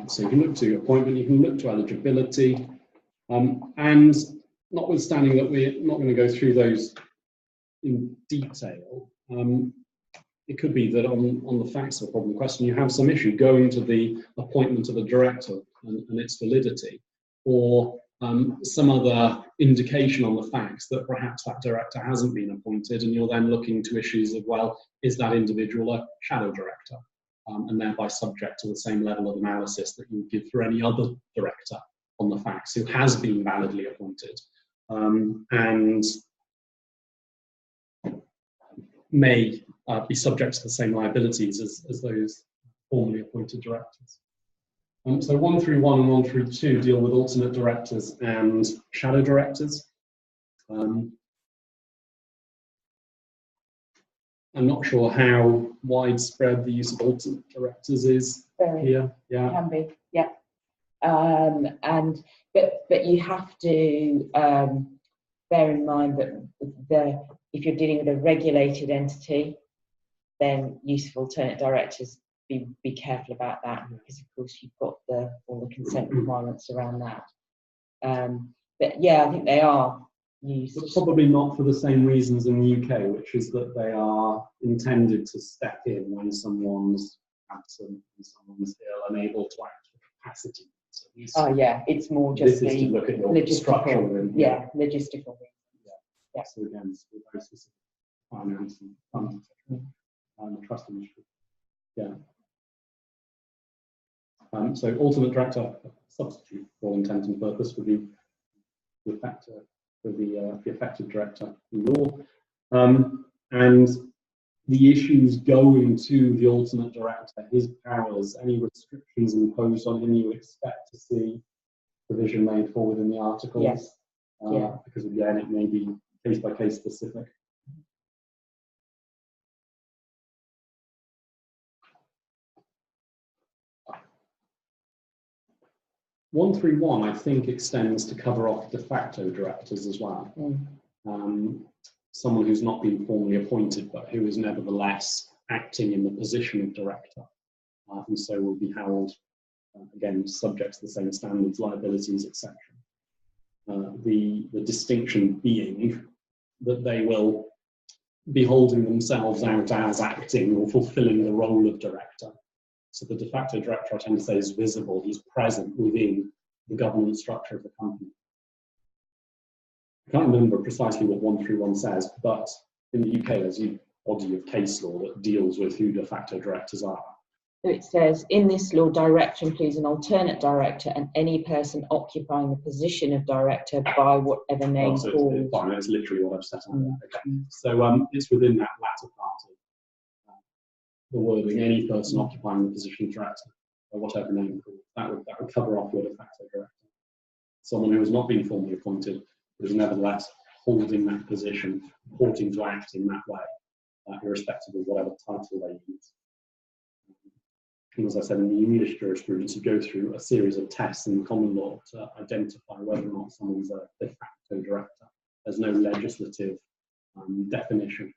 So you can look to appointment, you can look to eligibility, and notwithstanding that we're not going to go through those in detail, it could be that on the facts of a problem question, you have some issue going to the appointment of a director and its validity, or some other indication on the facts that perhaps that director hasn't been appointed, and you're then looking to issues of, well, is that individual a shadow director? And thereby subject to the same level of analysis that you would give for any other director on the facts who has been validly appointed and may be subject to the same liabilities as those formally appointed directors. So 131 and 132 deal with alternate directors and shadow directors. I'm not sure how widespread the use of alternate directors is here. Yeah, can be. Yeah, but you have to bear in mind that if you're dealing with a regulated entity, then use of alternate directors. Be careful about that, because of course you've got all the consent requirements around that. But yeah, I think they are used. But probably not for the same reasons in the UK, which is that they are intended to step in when someone's absent and someone's ill, unable to act for capacity. So yeah, it's more just this is to look at your structure. Yeah, logistical. Yeah. So again, it's very specific finance and funds, etc. And the trust industry. Yeah. So alternate director, substitute for all intent and purpose would be the factor for the effective director in law. And the issues going to the alternate director, his powers, any restrictions imposed on him, you expect to see provision made for within the articles. Yes. Because again, it may be case by case specific. (131) I think extends to cover off de facto directors as well. Someone who's not been formally appointed, but who is nevertheless acting in the position of director, and so will be held, again, subject to the same standards, liabilities, etc. The distinction being that they will be holding themselves out as acting or fulfilling the role of director. So the de facto director, I tend to say, is visible. He's present within the governance structure of the company. I can't remember precisely what 131 says, but in the UK, there's a body of case law that deals with who de facto directors are. So it says, in this law, director includes an alternate director and any person occupying the position of director by whatever name called. Fine, that's literally what I've set out there. Okay. So it's within that latter part of the wording, any person occupying the position of director, or whatever name called. That would cover off your de facto director. someone who has not been formally appointed, but is nevertheless holding that position, purporting to act in that way, irrespective of whatever title they use. And as I said, in the English jurisprudence, you go through a series of tests in the common law to identify whether or not someone's a de facto director. There's no legislative definition.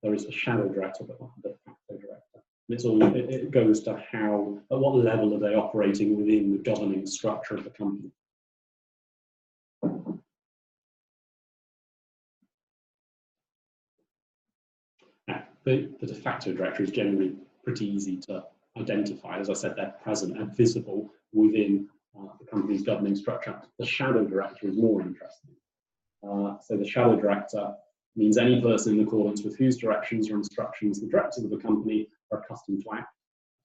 There is a shadow director, but not a de facto director. And it's all, it goes to how, at what level are they operating within the governing structure of the company. Now, the de facto director is generally pretty easy to identify. As I said, they're present and visible within the company's governing structure. The shadow director is more interesting. So the shadow director means any person in accordance with whose directions or instructions the directors of the company are accustomed to act.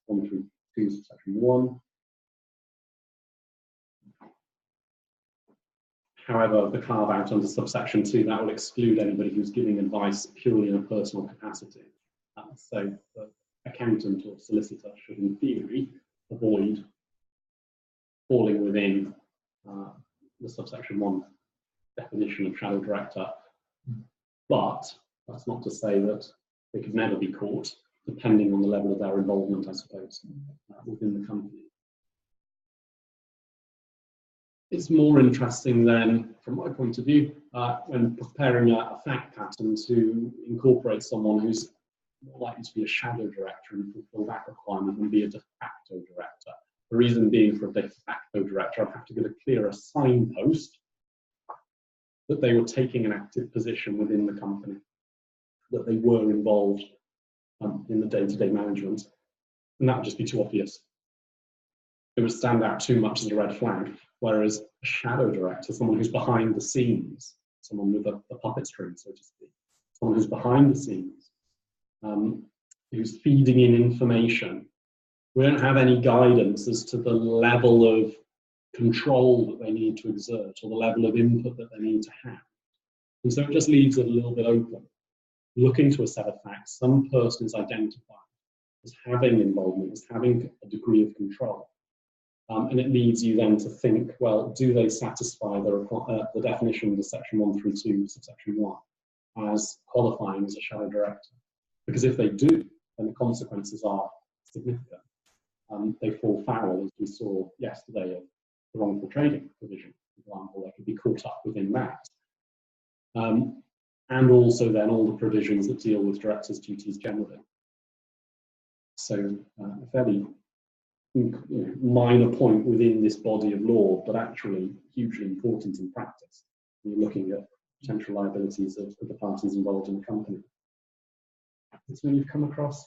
1 through 2, section 1. However, the carve out under subsection 2, that will exclude anybody who's giving advice purely in a personal capacity. So the accountant or solicitor should, in theory, avoid falling within the subsection 1 definition of shadow director. But that's not to say that they could never be caught, depending on the level of their involvement, I suppose, within the company. It's more interesting then, from my point of view, when preparing a fact pattern to incorporate someone who's more likely to be a shadow director and fulfill that requirement and be a de facto director. The reason being, for a de facto director, I'd have to get a clearer signpost that they were taking an active position within the company, that they were involved in the day-to-day management, and that would just be too obvious. It would stand out too much as a red flag, whereas a shadow director, someone who's behind the scenes, someone with a puppet string, so to speak, someone who's behind the scenes, who's feeding in information. We don't have any guidance as to the level of control that they need to exert or the level of input that they need to have. And so it just leaves it a little bit open. Looking to a set of facts, some person is identified as having involvement, as having a degree of control. And it leads you then to think, well, do they satisfy the definition of the section 1 through 2, subsection 1, as qualifying as a shadow director? Because if they do, then the consequences are significant. They fall foul, as we saw yesterday, of the wrongful trading provision, for example. They could be caught up within that. And also then all the provisions that deal with directors' duties generally. So a fairly minor point within this body of law, but actually hugely important in practice. You're looking at potential liabilities of the parties involved in the company. Is something you've come across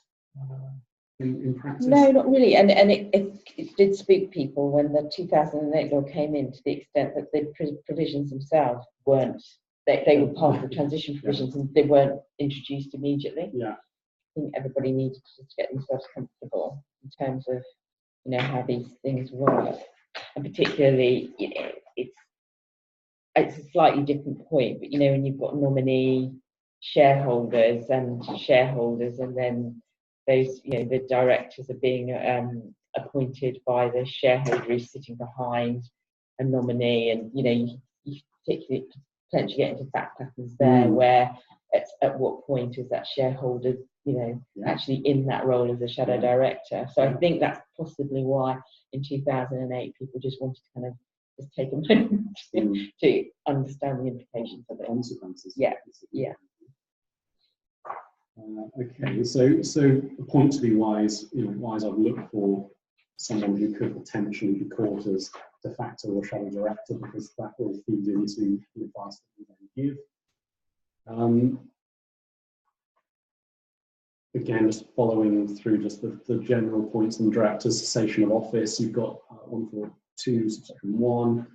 in practice? No, not really. And it did spook people when the 2008 law came in, to the extent that the provisions themselves weren't, they were part of the transition provisions, and they weren't introduced immediately. Yeah. I think everybody needed to just get themselves comfortable in terms of, you know, how these things work. And particularly, you know, it's a slightly different point, but you know, when you've got nominee shareholders, and then those, you know, the directors are being appointed by the shareholder who's sitting behind a nominee, and you know, you particularly potentially get into fact patterns there, where at what point is that shareholder, you know, actually in that role as a shadow director. So I think that's possibly why in 2008 people just wanted to kind of just take a moment to understand the implications of it. Consequences. Yeah, yeah. Okay, so the point to be wise, you know, wise, I've looked for someone who could potentially be caught as de facto or shadow director, because that will feed into the advice that we then give. Again, just following through just the general points on directors' cessation of office, you've got 142, subsection 1,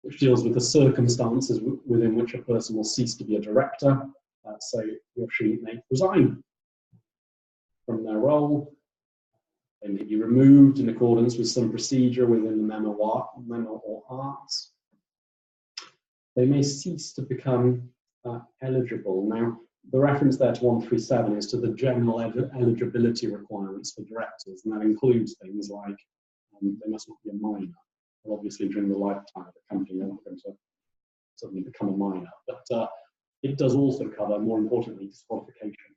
which deals with the circumstances within which a person will cease to be a director. So he or she may resign from their role. They may be removed in accordance with some procedure within the memo or arts. They may cease to become eligible. Now, the reference there to 137 is to the general eligibility requirements for directors, and that includes things like they must not be a minor. obviously during the lifetime of the company, they're not going to suddenly become a minor. But it does also cover, more importantly, disqualification.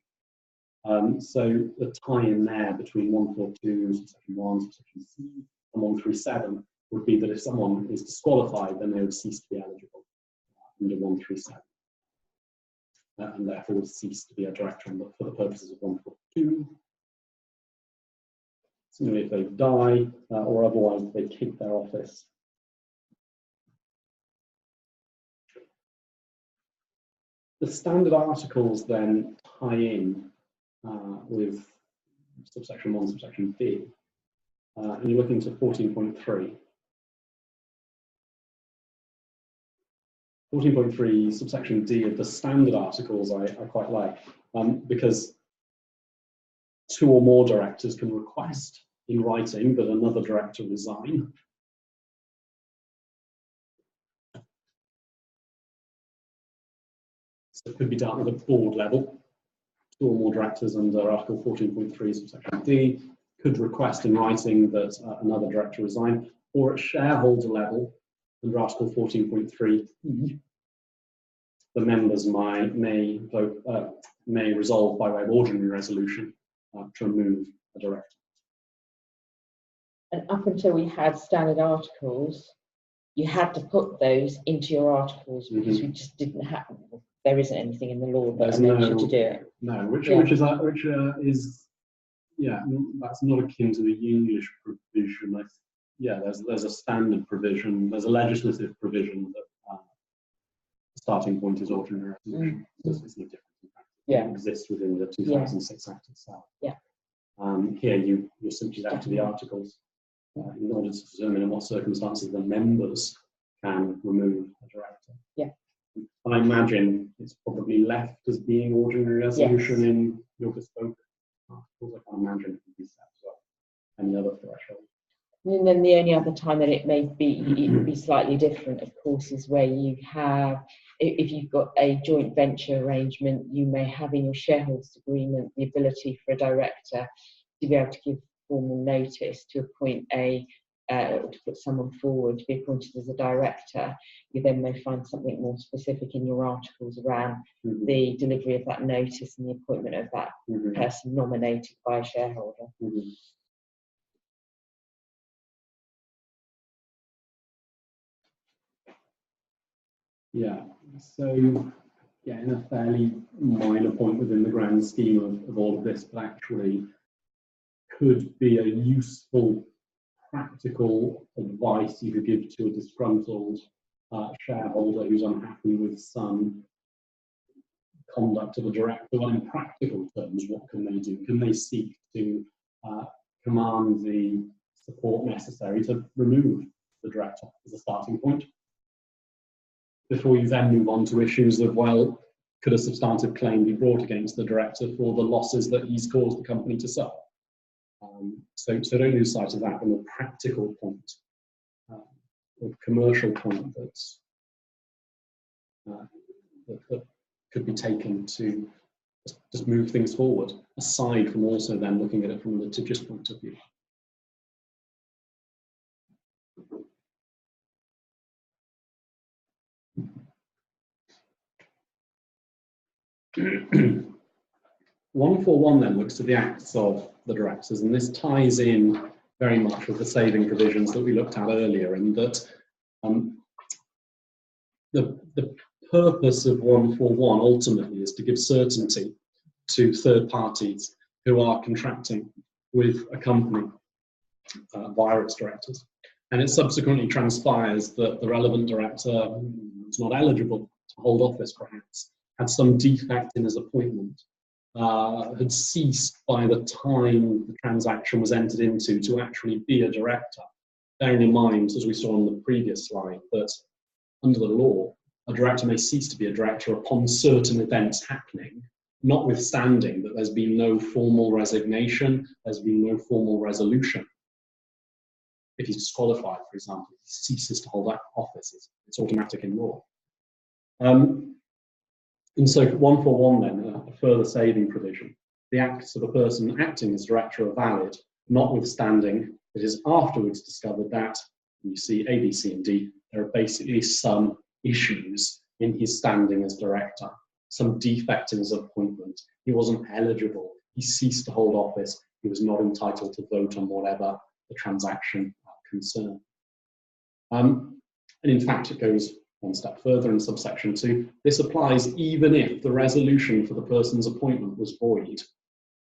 So the tie-in there between 142, subsection 1, subsection C, and 137 would be that if someone is disqualified, then they would cease to be eligible under 137. And therefore would cease to be a director for the purposes of 142. Similarly, if they die or otherwise they keep their office. The standard articles then tie in with subsection 1, subsection D, and you're looking to 14.3. 14.3 subsection D of the standard articles I quite like, because 2 or more directors can request in writing that another director resign. So it could be done at a board level. 2 or more directors under Article 14.3 subsection D could request in writing that another director resign, or at shareholder level under Article 14.3, the members may resolve by way of ordinary resolution to remove a director. And up until we had standard articles, you had to put those into your articles because we just didn't have. There isn't anything in the law that allows you to do it. No, which is that's not akin to the English provision. There's a standard provision. There's a legislative provision that the starting point is ordinary resolution. It's no different. It exists within the 2006 Act itself. Here you're simply down to the articles in order to determine in what circumstances the members can remove a director. I imagine it's probably left as being ordinary resolution in your bespoke articles. I can't imagine it would be set as well. Any other threshold. And then the only other time that it may be slightly different, of course, is where you have, if you've got a joint venture arrangement, you may have in your shareholders agreement the ability for a director to be able to give formal notice to appoint to put someone forward to be appointed as a director. You then may find something more specific in your articles around the delivery of that notice and the appointment of that person nominated by a shareholder. In a fairly minor point within the grand scheme of all of this, but actually could be a useful practical advice you could give to a disgruntled shareholder who's unhappy with some conduct of a director. Well, in practical terms, what can they do? Can they seek to command the support necessary to remove the director as a starting point? Before you then move on to issues of, well, could a substantive claim be brought against the director for the losses that he's caused the company to suffer? So don't lose sight of that from a practical point, or commercial point that could be taken to just move things forward, aside from also then looking at it from a litigious point of view. (141) then looks to the acts of the directors, and this ties in very much with the saving provisions that we looked at earlier, in that the purpose of 141 ultimately is to give certainty to third parties who are contracting with a company via its directors. And it subsequently transpires that the relevant director is not eligible to hold office, perhaps, had some defect in his appointment, had ceased by the time the transaction was entered into to actually be a director. Bearing in mind, as we saw on the previous slide, that under the law, a director may cease to be a director upon certain events happening, notwithstanding that there's been no formal resignation, there's been no formal resolution. If he's disqualified, for example, he ceases to hold that office, it's automatic in law. And so 141 then, a further saving provision. The acts of a person acting as director are valid, notwithstanding it is afterwards discovered that You see A, B, C, and D. There are basically some issues in his standing as director, some defect in his appointment. He wasn't eligible. He ceased to hold office. He was not entitled to vote on whatever the transaction concerned. And in fact, it goes one step further in subsection 2. This applies even if the resolution for the person's appointment was void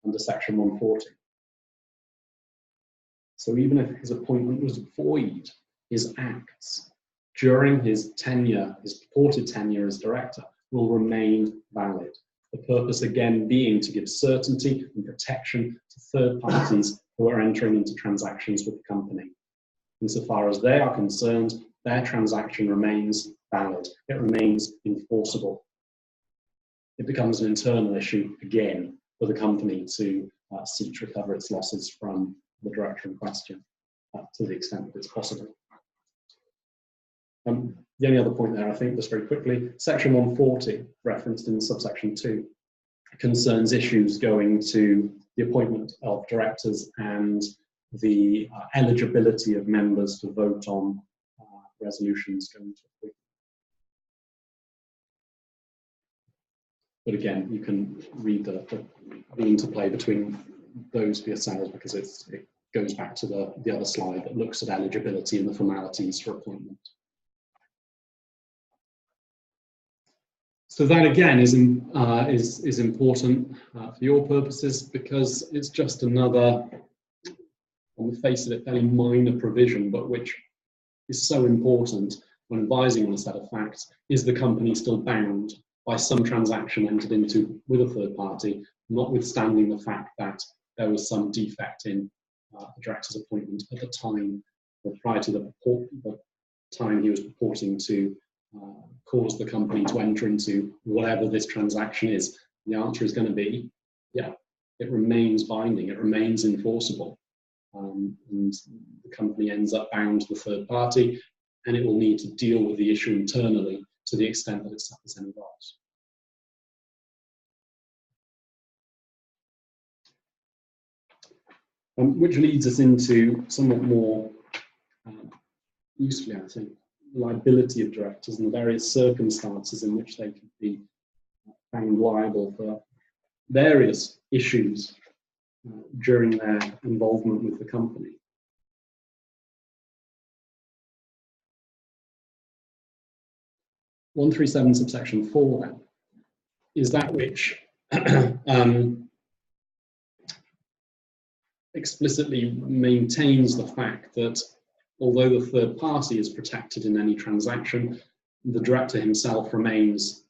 under section 140. So even if his appointment was void, his acts during his tenure, his purported tenure as director, will remain valid. The purpose again being to give certainty and protection to third parties who are entering into transactions with the company. Insofar as they are concerned, their transaction remains valid. It remains enforceable. It becomes an internal issue again for the company to seek to recover its losses from the director in question to the extent that it's possible. The only other point there, I think, just very quickly, section 140, referenced in subsection 2, concerns issues going to the appointment of directors and the eligibility of members to vote on resolutions going to appointment. But again, you can read the interplay between those for yourselves, because it goes back to the other slide that looks at eligibility and the formalities for appointment. So that again is important for your purposes, because it's just another, on the face of it, fairly minor provision, but which is so important when advising on a set of facts. Is the company still bound by some transaction entered into with a third party, notwithstanding the fact that there was some defect in the director's appointment at the time, or prior to the time he was purporting to cause the company to enter into whatever this transaction is? The answer is going to be, yeah, it remains binding, it remains enforceable. And the company ends up bound to the third party, and it will need to deal with the issue internally to the extent that it suffers any loss. Which leads us into somewhat more usefully, I think, liability of directors and the various circumstances in which they could be found liable for various issues during their involvement with the company. (137) subsection 4 then is that which explicitly maintains the fact that although the third party is protected in any transaction, the director himself remains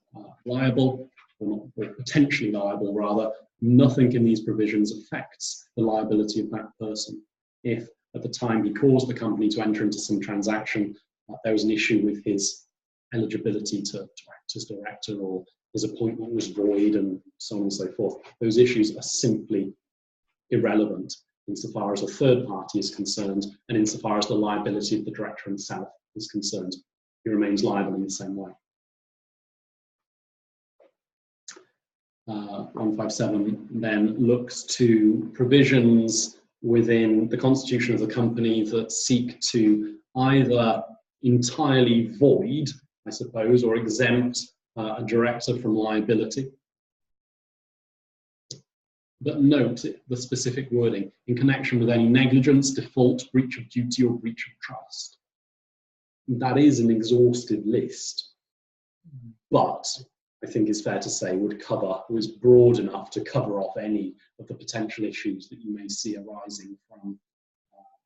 liable, or potentially liable rather. Nothing in these provisions affects the liability of that person. If at the time he caused the company to enter into some transaction, there was an issue with his eligibility to act as director, or his appointment was void, and so on and so forth, those issues are simply irrelevant insofar as a third party is concerned, and insofar as the liability of the director himself is concerned. He remains liable in the same way. 157 then looks to provisions within the constitution of the company that seek to either entirely void, I suppose, or exempt a director from liability. But note the specific wording: in connection with any negligence, default, breach of duty, or breach of trust. That is an exhaustive list, but I think it's fair to say was broad enough to cover off any of the potential issues that you may see arising from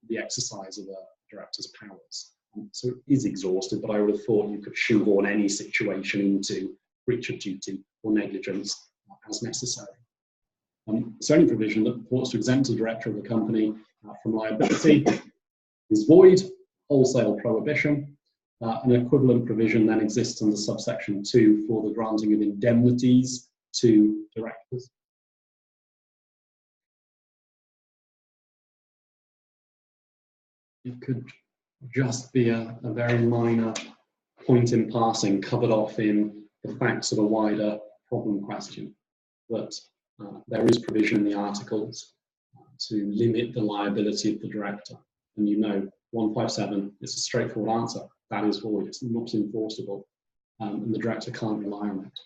the exercise of a director's powers. So it is exhaustive, but I would have thought you could shoehorn any situation into breach of duty or negligence as necessary. So any provision that purports to exempt a director of a company from liability is void, wholesale prohibition. An equivalent provision then exists under subsection 2 for the granting of indemnities to directors. It could just be a very minor point in passing, covered off in the facts of a wider problem question, that there is provision in the articles to limit the liability of the director. And you know, 157, it's a straightforward answer. That is void, it's not enforceable, and the director can't rely on it.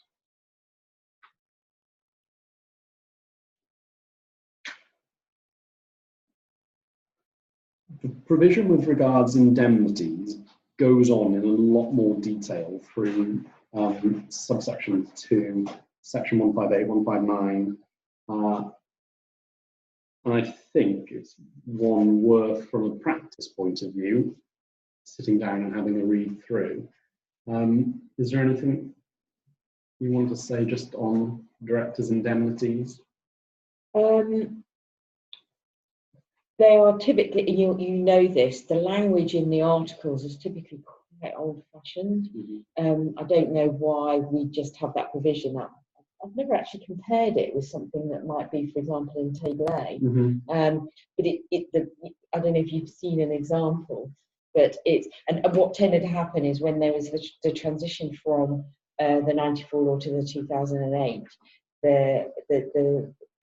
The provision with regards indemnities goes on in a lot more detail through subsection 2, section 158, 159. And I think it's one worth, from a practice point of view, sitting down and having a read through. Is there anything you want to say just on directors' indemnities? They are typically, you know this, the language in the articles is typically quite old-fashioned. I don't know why we just have that provision. I've never actually compared it with something that might be, for example, in Table A. But I don't know if you've seen an example, but and what tended to happen is when there was the transition from the 94 law to the 2008, the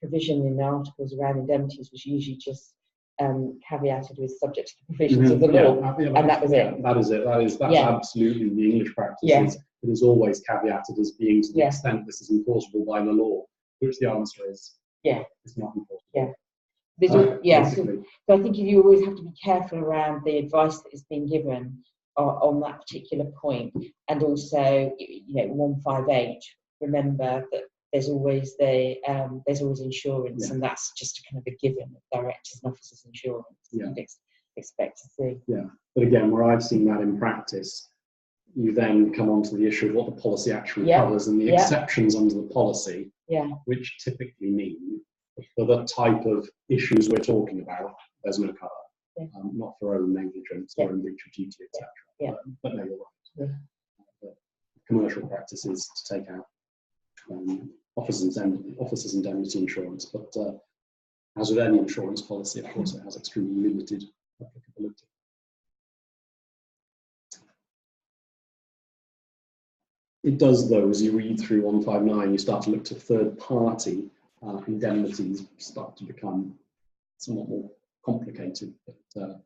provision in the articles around indemnities was usually just caveated with subject to the provisions of the law, and that was it. That is it. That's absolutely the English practice. Yeah. It is always caveated as being to the extent this is enforceable by the law, which the answer is it's not enforceable. So I think you always have to be careful around the advice that is being given on that particular point, and also 158. Remember that there's always insurance, and that's just a kind of a given of directors and officers insurance. You'd expect to see. Yeah, but again, where I've seen that in practice, you then come on to the issue of what the policy actually covers and the exceptions under the policy, which typically mean that for the type of issues we're talking about, there's no cover, not for own negligence or in breach of duty, etc. But no, you're right. But commercial practices to take out officers' indemnity insurance, but as with any insurance policy, of course, it has extremely limited applicability. It does, though, as you read through 159, you start to look to third-party indemnities, start to become somewhat more complicated. But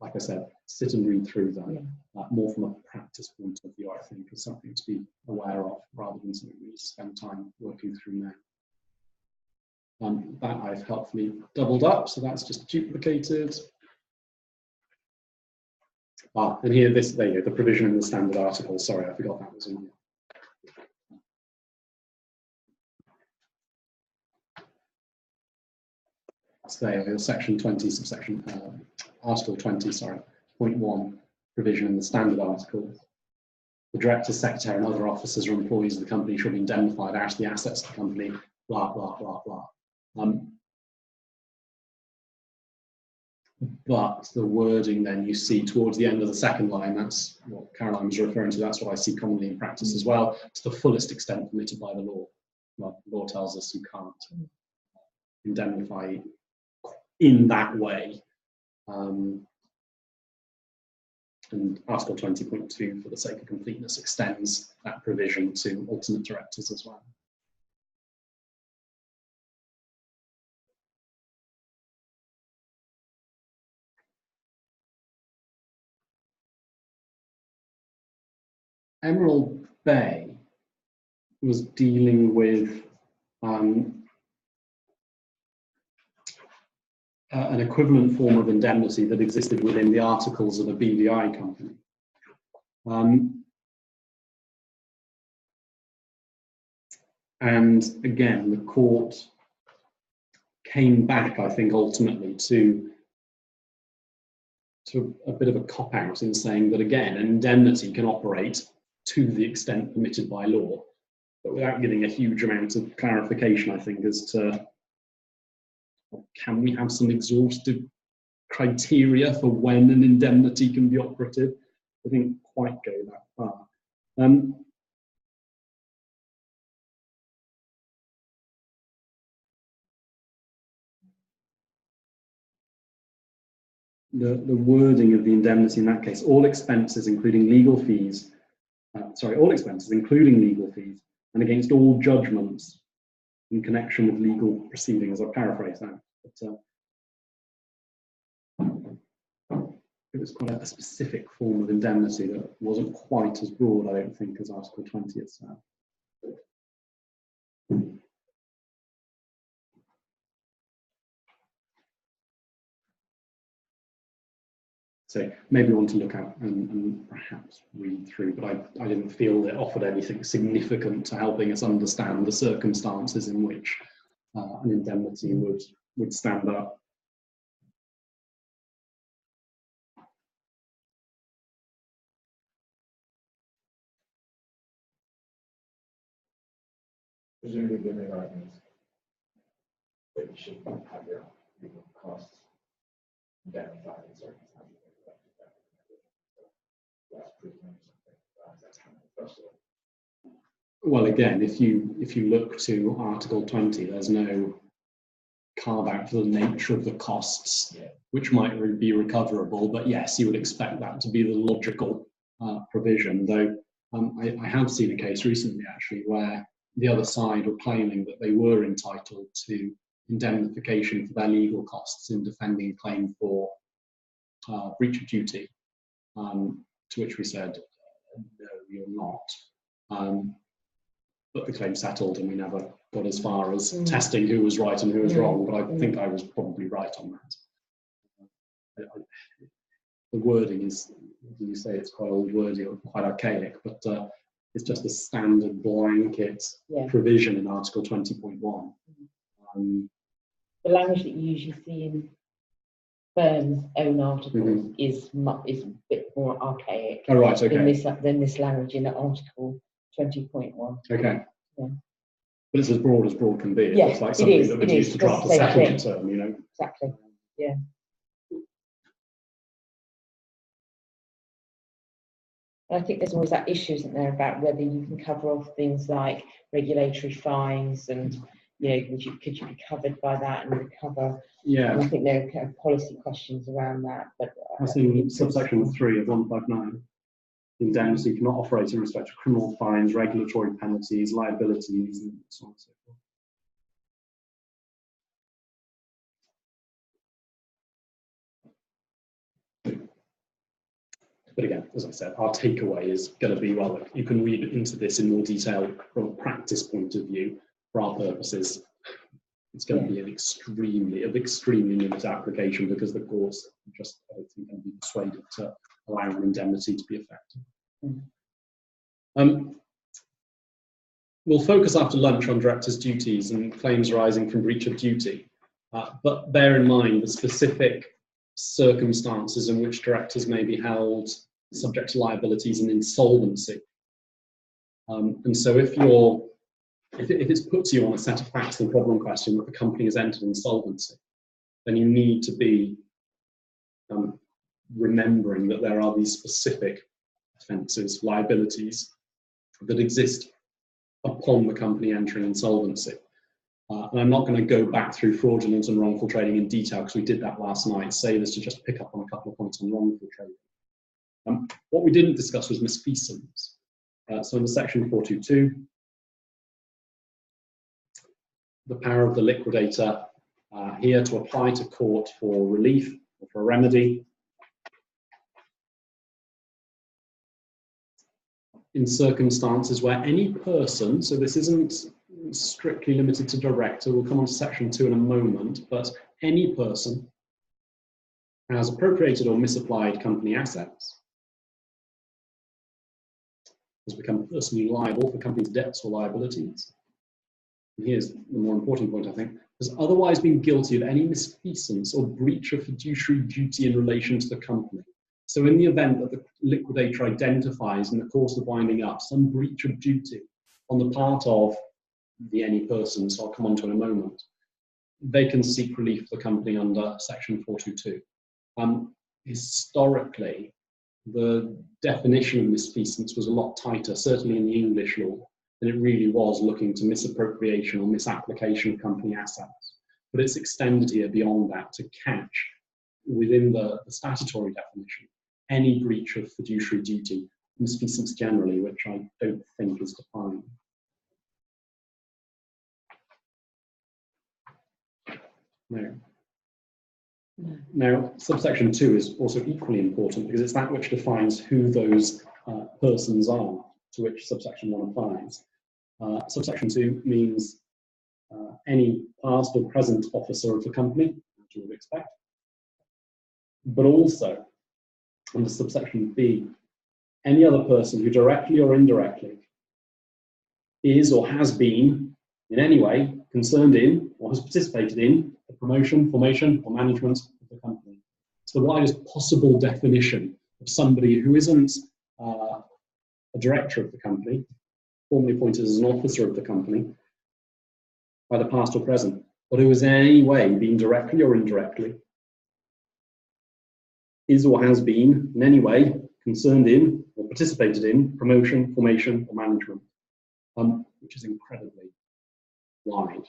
like I said, sit and read through them, more from a practice point of view, I think, is something to be aware of, rather than something we need to spend time working through now. That I've helpfully doubled up, so that's just duplicated. And here, there you go, the provision in the standard article. Sorry, I forgot that was in here. So there you go, section 20, subsection, article 20, sorry, point 1, provision in the standard article. The director, secretary, and other officers or employees of the company shall be indemnified out of the assets of the company, blah, blah, blah, blah. But the wording then you see towards the end of the second line, that's what Caroline was referring to, that's what I see commonly in practice as well, to the fullest extent permitted by the law. Well, the law tells us you can't indemnify in that way. And Article 20.2, for the sake of completeness, extends that provision to alternate directors as well. Emerald Bay was dealing with an equivalent form of indemnity that existed within the articles of a BVI company. And again, the court came back, I think, ultimately to a bit of a cop-out in saying that, again, an indemnity can operate to the extent permitted by law, but without giving a huge amount of clarification, I think, as to can we have some exhaustive criteria for when an indemnity can be operative? I didn't quite go that far. The wording of the indemnity in that case, all expenses including legal fees, all expenses including legal fees, and against all judgments in connection with legal proceedings. I'll paraphrase that. But it was quite a specific form of indemnity that wasn't quite as broad, I don't think, as Article 20 itself. So maybe want to look at and perhaps read through, but I didn't feel it offered anything significant to helping us understand the circumstances in which an indemnity would stand up. Presumably, the main argument that you should have your legal costs indemnified in circumstances. That's pretty much something that's happening first of all. Well, again, if you look to Article 20, there's no carve out for the nature of the costs, which might be recoverable, but yes, you would expect that to be the logical provision, though I have seen a case recently actually where the other side were claiming that they were entitled to indemnification for their legal costs in defending a claim for breach of duty, to which we said, no, you're not. But the claim settled and we never got as far as testing who was right and who was wrong, but I think I was probably right on that. The wording is, you say it's quite old wordy or quite archaic, but it's just a standard blanket provision in Article 20.1. The language that you usually see in firms' own articles is a bit more archaic than this language in Article 20.1. Okay. Yeah. But it's as broad can be. Yes, it's like something that was used to draft a settlement term, you know. Exactly. Yeah. I think there's always that issue, isn't there, about whether you can cover off things like regulatory fines and, you know, could you be covered by that and recover? Yeah. And I think there are kind of policy questions around that. But that's in subsection 3 of 159. Indemnity cannot operate in respect of criminal fines, regulatory penalties, liabilities, and so on and so forth. But again, as I said, our takeaway is going to be, well, you can read into this in more detail from a practice point of view. For our purposes, it's going to be an extremely limited application because the courts just, I don't think, can be persuaded to allow an indemnity to be effective. We'll focus after lunch on directors' duties and claims arising from breach of duty, but bear in mind the specific circumstances in which directors may be held subject to liabilities and insolvency. And so if it's put to you on a set of facts and problem question that the company has entered insolvency, then you need to be remembering that there are these specific offences, liabilities that exist upon the company entering insolvency. And I'm not going to go back through fraudulent and wrongful trading in detail because we did that last night. Save us to just pick up on a couple of points on wrongful trading. What we didn't discuss was misfeasance. So under section 422, the power of the liquidator here to apply to court for relief or for a remedy in circumstances where any person, so this isn't strictly limited to director, we'll come on to section 2 in a moment, but any person has appropriated or misapplied company assets, has become personally liable for company's debts or liabilities. And here's the more important point, I think, has otherwise been guilty of any misfeasance or breach of fiduciary duty in relation to the company. So in the event that the liquidator identifies in the course of winding up some breach of duty on the part of the any person, so I'll come on to in a moment, they can seek relief for the company under section 422. Historically, the definition of misfeasance was a lot tighter, certainly in the English law, than it really was looking to misappropriation or misapplication of company assets. But it's extended here beyond that to catch, within the statutory definition, any breach of fiduciary duty, misfeasance generally, which I don't think is defined. No. Now, subsection 2 is also equally important because it's that which defines who those persons are to which subsection 1 applies. Subsection 2 means any past or present officer of the company, as you would expect, but also, under subsection B, any other person who directly or indirectly is or has been in any way concerned in or has participated in the promotion, formation, or management of the company. It's the widest possible definition of somebody who isn't a director of the company, formally appointed as an officer of the company, either past or present, but who has in any way been directly or indirectly, is or has been in any way concerned in or participated in promotion, formation, or management, which is incredibly wide.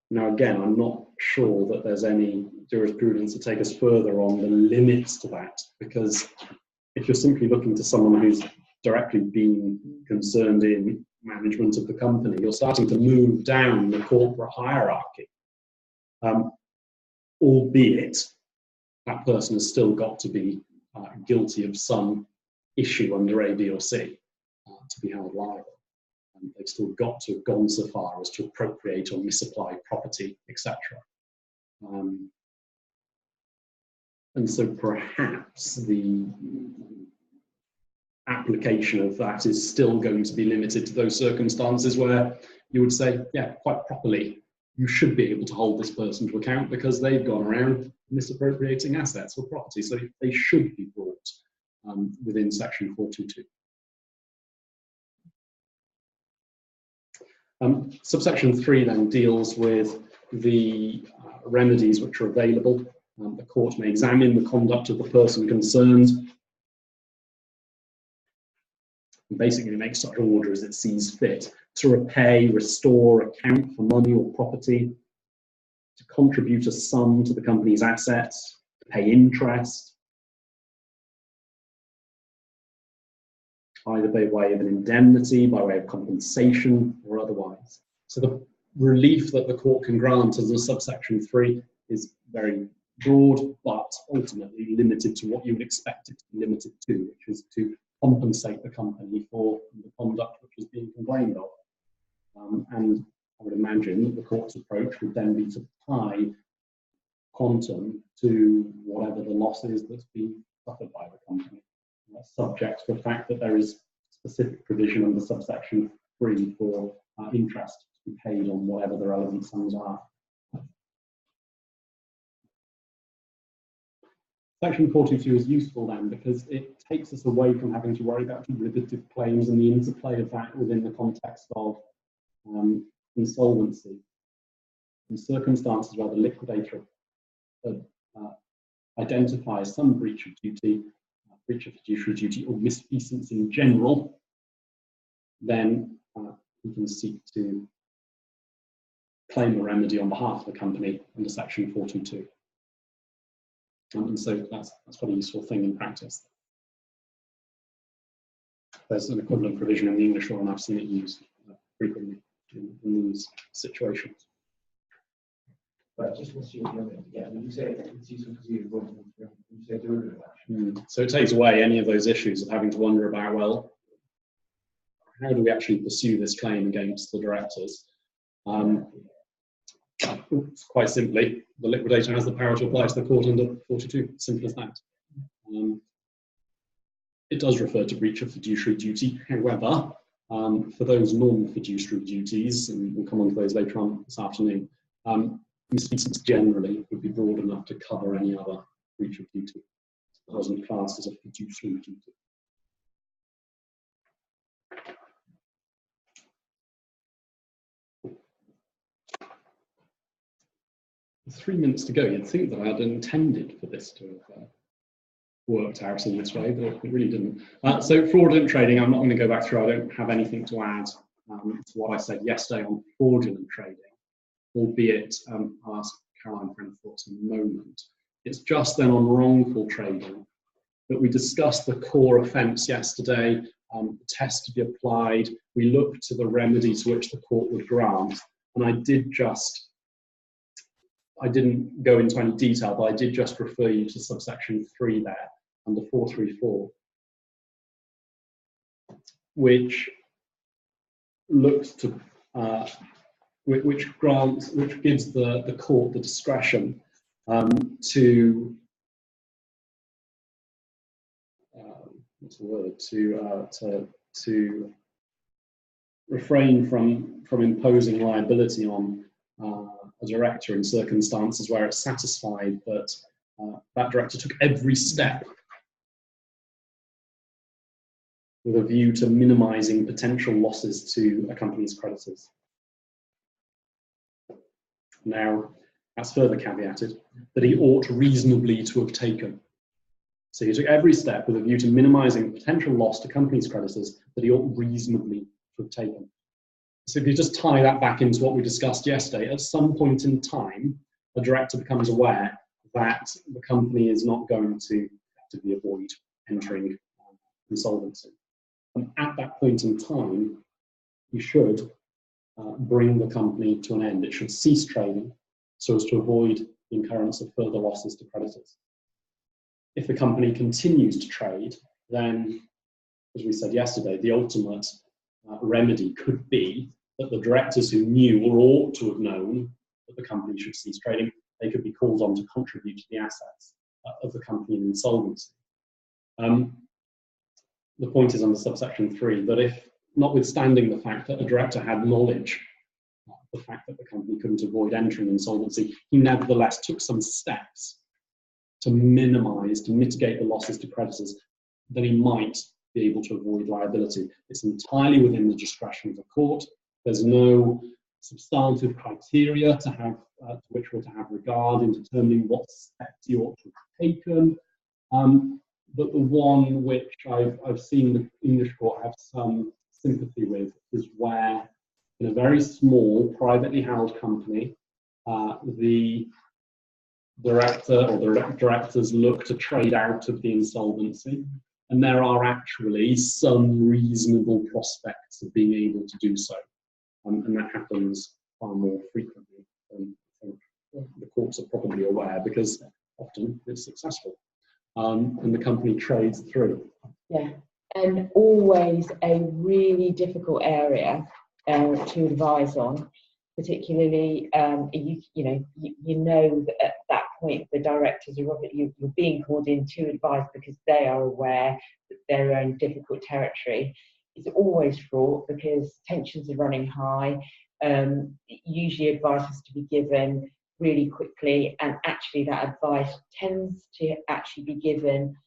Now, again, I'm not sure that there's any jurisprudence to take us further on the limits to that, because if you're simply looking to someone who's directly been concerned in management of the company, you're starting to move down the corporate hierarchy, albeit that person has still got to be guilty of some issue under A, B, or C to be held liable. And they've still got to have gone so far as to appropriate or misapply property, etc. And so perhaps the application of that is still going to be limited to those circumstances where you would say, yeah, quite properly, you should be able to hold this person to account because they've gone around misappropriating assets or property, so they should be brought within section 422. Subsection 3 then deals with the remedies which are available. The court may examine the conduct of the person concerned and basically make such order as it sees fit to repay, restore, account for money or property, to contribute a sum to the company's assets, to pay interest, either by way of an indemnity, by way of compensation, or otherwise. So the relief that the court can grant as a subsection 3 is very broad, but ultimately limited to what you would expect it to be limited to, which is to compensate the company for the conduct which is being complained of. And I would imagine that the court's approach would then be to tie quantum to whatever the loss is that's been suffered by the company, subject to the fact that there is specific provision under subsection 3 for interest to be paid on whatever the relevant sums are. Section 422 is useful then because it takes us away from having to worry about derivative claims and the interplay of that within the context of insolvency. In circumstances where the liquidator identifies some breach of duty, breach of fiduciary duty, or misfeasance in general, then he can seek to claim a remedy on behalf of the company under section 422. And so that's quite a useful thing in practice. There's an equivalent provision in the English law, and I've seen it used frequently in these situations. But just once you yeah, when you say it's useful because you say derivative action. So it takes away any of those issues of having to wonder about, well, how do we actually pursue this claim against the directors? Quite simply, the liquidator has the power to apply to the court under 42, simple as that. It does refer to breach of fiduciary duty, however, for those non-fiduciary duties, and we'll come on to those later on this afternoon, misfeasance generally would be broad enough to cover any other breach of duty. It wasn't classed as a fiduciary duty. 3 minutes to go. You'd think that I had intended for this to have worked out in this way, but it really didn't. So fraudulent trading, I'm not going to go back through. I don't have anything to add to what I said yesterday on fraudulent trading, albeit I'll ask Caroline for any thoughts in a moment. It's just then on wrongful trading that we discussed the core offence yesterday, the test to be applied. We looked to the remedy to which the court would grant, and I did just I didn't go into any detail, but I did just refer you to subsection 3 there under 434, which looks to which gives the court the discretion to what's the word, to refrain from imposing liability on a director in circumstances where it's satisfied that that director took every step with a view to minimizing potential losses to a company's creditors. Now, that's further caveated that he ought reasonably to have taken. So he took every step with a view to minimizing potential loss to company's creditors that he ought reasonably to have taken. So if you just tie that back into what we discussed yesterday, at some point in time, a director becomes aware that the company is not going to effectively avoid entering insolvency. And at that point in time, you should bring the company to an end. It should cease trading so as to avoid the incurrence of further losses to creditors. If the company continues to trade, then, as we said yesterday, the ultimate remedy could be that the directors who knew or ought to have known that the company should cease trading, they could be called on to contribute to the assets of the company in insolvency. The point is under subsection 3 that if, notwithstanding the fact that a director had knowledge of the fact that the company couldn't avoid entering insolvency, he nevertheless took some steps to mitigate the losses to creditors, then he might be able to avoid liability. It's entirely within the discretion of the court. There's no substantive criteria to have, to which we're to have regard in determining what steps you ought to have taken. But the one which I've seen the English court have some sympathy with is where, in a very small, privately held company, the director or the directors look to trade out of the insolvency, and there are actually some reasonable prospects of being able to do so. And that happens far more frequently than I think the courts are probably aware, because often it's successful. And the company trades through. Yeah, and always a really difficult area to advise on, particularly you know that at that point the directors are you're being called in to advise because they are aware that they're in difficult territory. It's always fraught because tensions are running high. Usually advice has to be given really quickly, and actually that advice tends to actually be given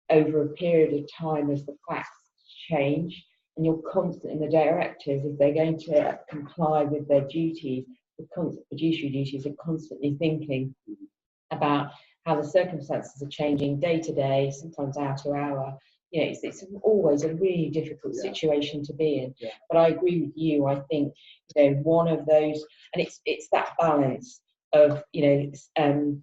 over a period of time as the facts change, and you're constantly, the directors, if they're going to comply with their duties, the fiduciary duties, are constantly thinking about how the circumstances are changing day to day, sometimes hour to hour. You know, it's always a really difficult situation to be in. Yeah. But I agree with you. I think, you know, one of those, and it's that balance of, you know,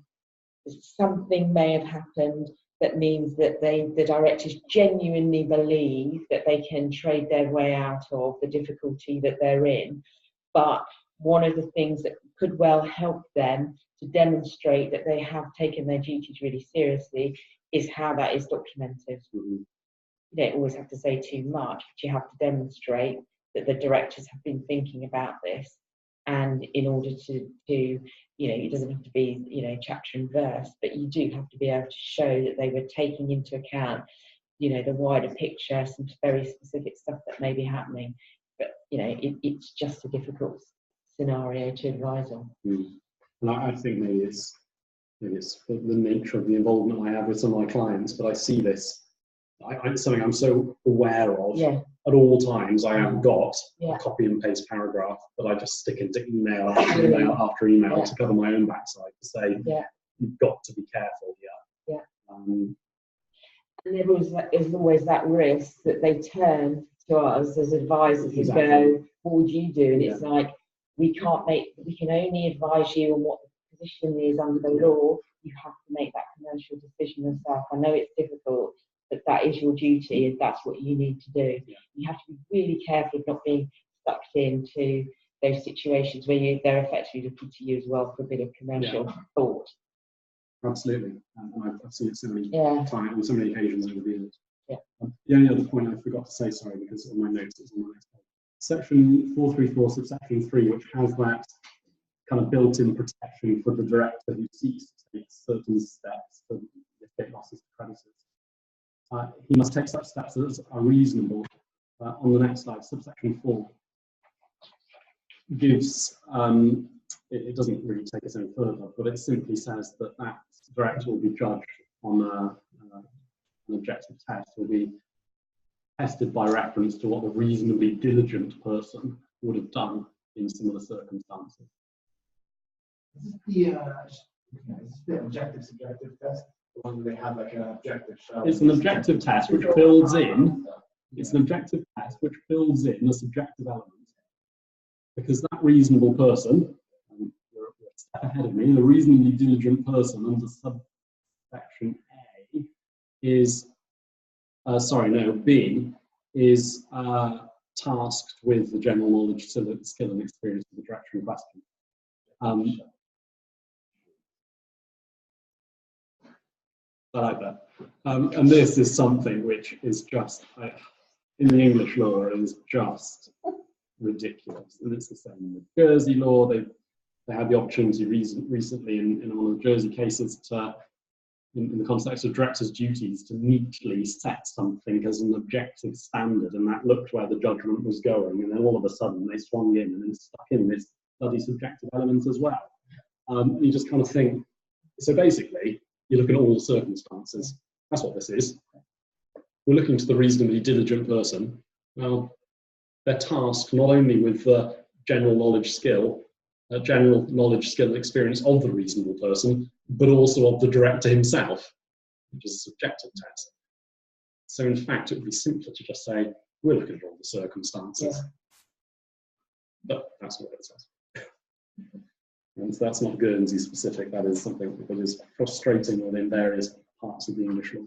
something may have happened that means that the directors genuinely believe that they can trade their way out of the difficulty that they're in. But one of the things that could well help them to demonstrate that they have taken their duties really seriously is how that is documented. Mm-hmm. You don't always have to say too much, but you have to demonstrate that the directors have been thinking about this. And in order to you know, it doesn't have to be, you know, chapter and verse, but you do have to be able to show that they were taking into account, you know, the wider picture, some very specific stuff that may be happening. But, you know, it's just a difficult scenario to advise on. And I think maybe it's the nature of the involvement I have with some of my clients, but I see this. It's something I'm so aware of. Yeah. At all times. I have got Yeah. a copy and paste paragraph that I just stick into email after email after email to cover my own backside, to say, you've got to be careful here. Yeah. And there's always that risk that they turn to us as advisors and go, what would you do? And it's like, we can only advise you on what the position is under the law. You have to make that commercial decision yourself. I know it's difficult, but that is your duty, and that's what you need to do. You have to be really careful of not being sucked into those situations where they're effectively looking to you as well for a bit of commercial thought. Absolutely, and I've seen it so many Yeah. times, on so many occasions over the years. Yeah. The only other point I forgot to say, sorry, because on my notes it's on the next page. Section 434, subsection 3, which has that kind of built-in protection for the director who seeks to take certain steps to mitigate losses to creditors. He must take such steps as are reasonable. On the next slide, subsection 4 gives, it doesn't really take us any further, but it simply says that that director will be judged on an objective test, will be tested by reference to what the reasonably diligent person would have done in similar circumstances. Is the objective subjective test, the one where they have like an objective show? It's an objective test which builds in. It's an objective test which builds in the subjective element, because that reasonable person, and you're a step ahead of me, the reasonably diligent person under subsection A is, B is tasked with the general knowledge, skill and experience of the director in question. I like that. And this is something which is just, in the English law, it is just ridiculous. And it's the same with Jersey law. They had the opportunity recently in one of the Jersey cases to, in the context of directors' duties, to neatly set something as an objective standard, and that looked where the judgment was going, and then all of a sudden they swung in and then stuck in this bloody subjective element as well. You just kind of think, so basically, you look at all the circumstances. That's what this is. We're looking to the reasonably diligent person. Well, they're tasked not only with the general knowledge, skill and experience of the reasonable person, but also of the director himself, which is a subjective test. So in fact, it would be simpler to just say, we're looking at all the circumstances. Yeah. But that's not what it says. And so that's not Guernsey specific, that is something that is frustrating within various parts of the English law,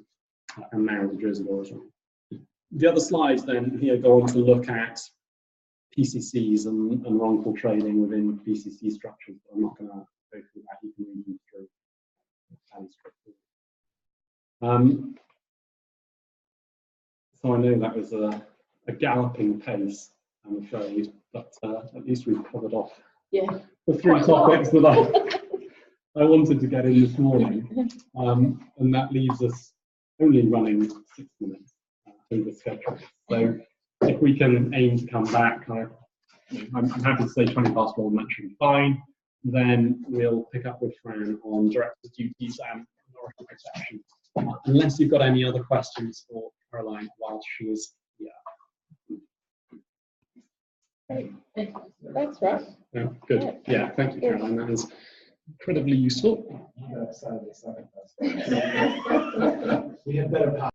and now the Jersey law as well. The other slides then here go on to look at PCCs and wrongful trading within PCC structures, but I'm not going to go through that, you can read them through. So I know that was a galloping pace, I'm afraid, but at least we've covered off the three topics that I wanted to get in this morning, and that leaves us only running 6 minutes over schedule. So if we can aim to come back, I'm happy to say 20 past 1, that should be fine. Then we'll pick up with Fran on director's duties and minority protection. Unless you've got any other questions for Caroline while she is here. Great. Thanks, Ross. Yeah, good. Yeah, thank you, Caroline. That is incredibly useful. We have better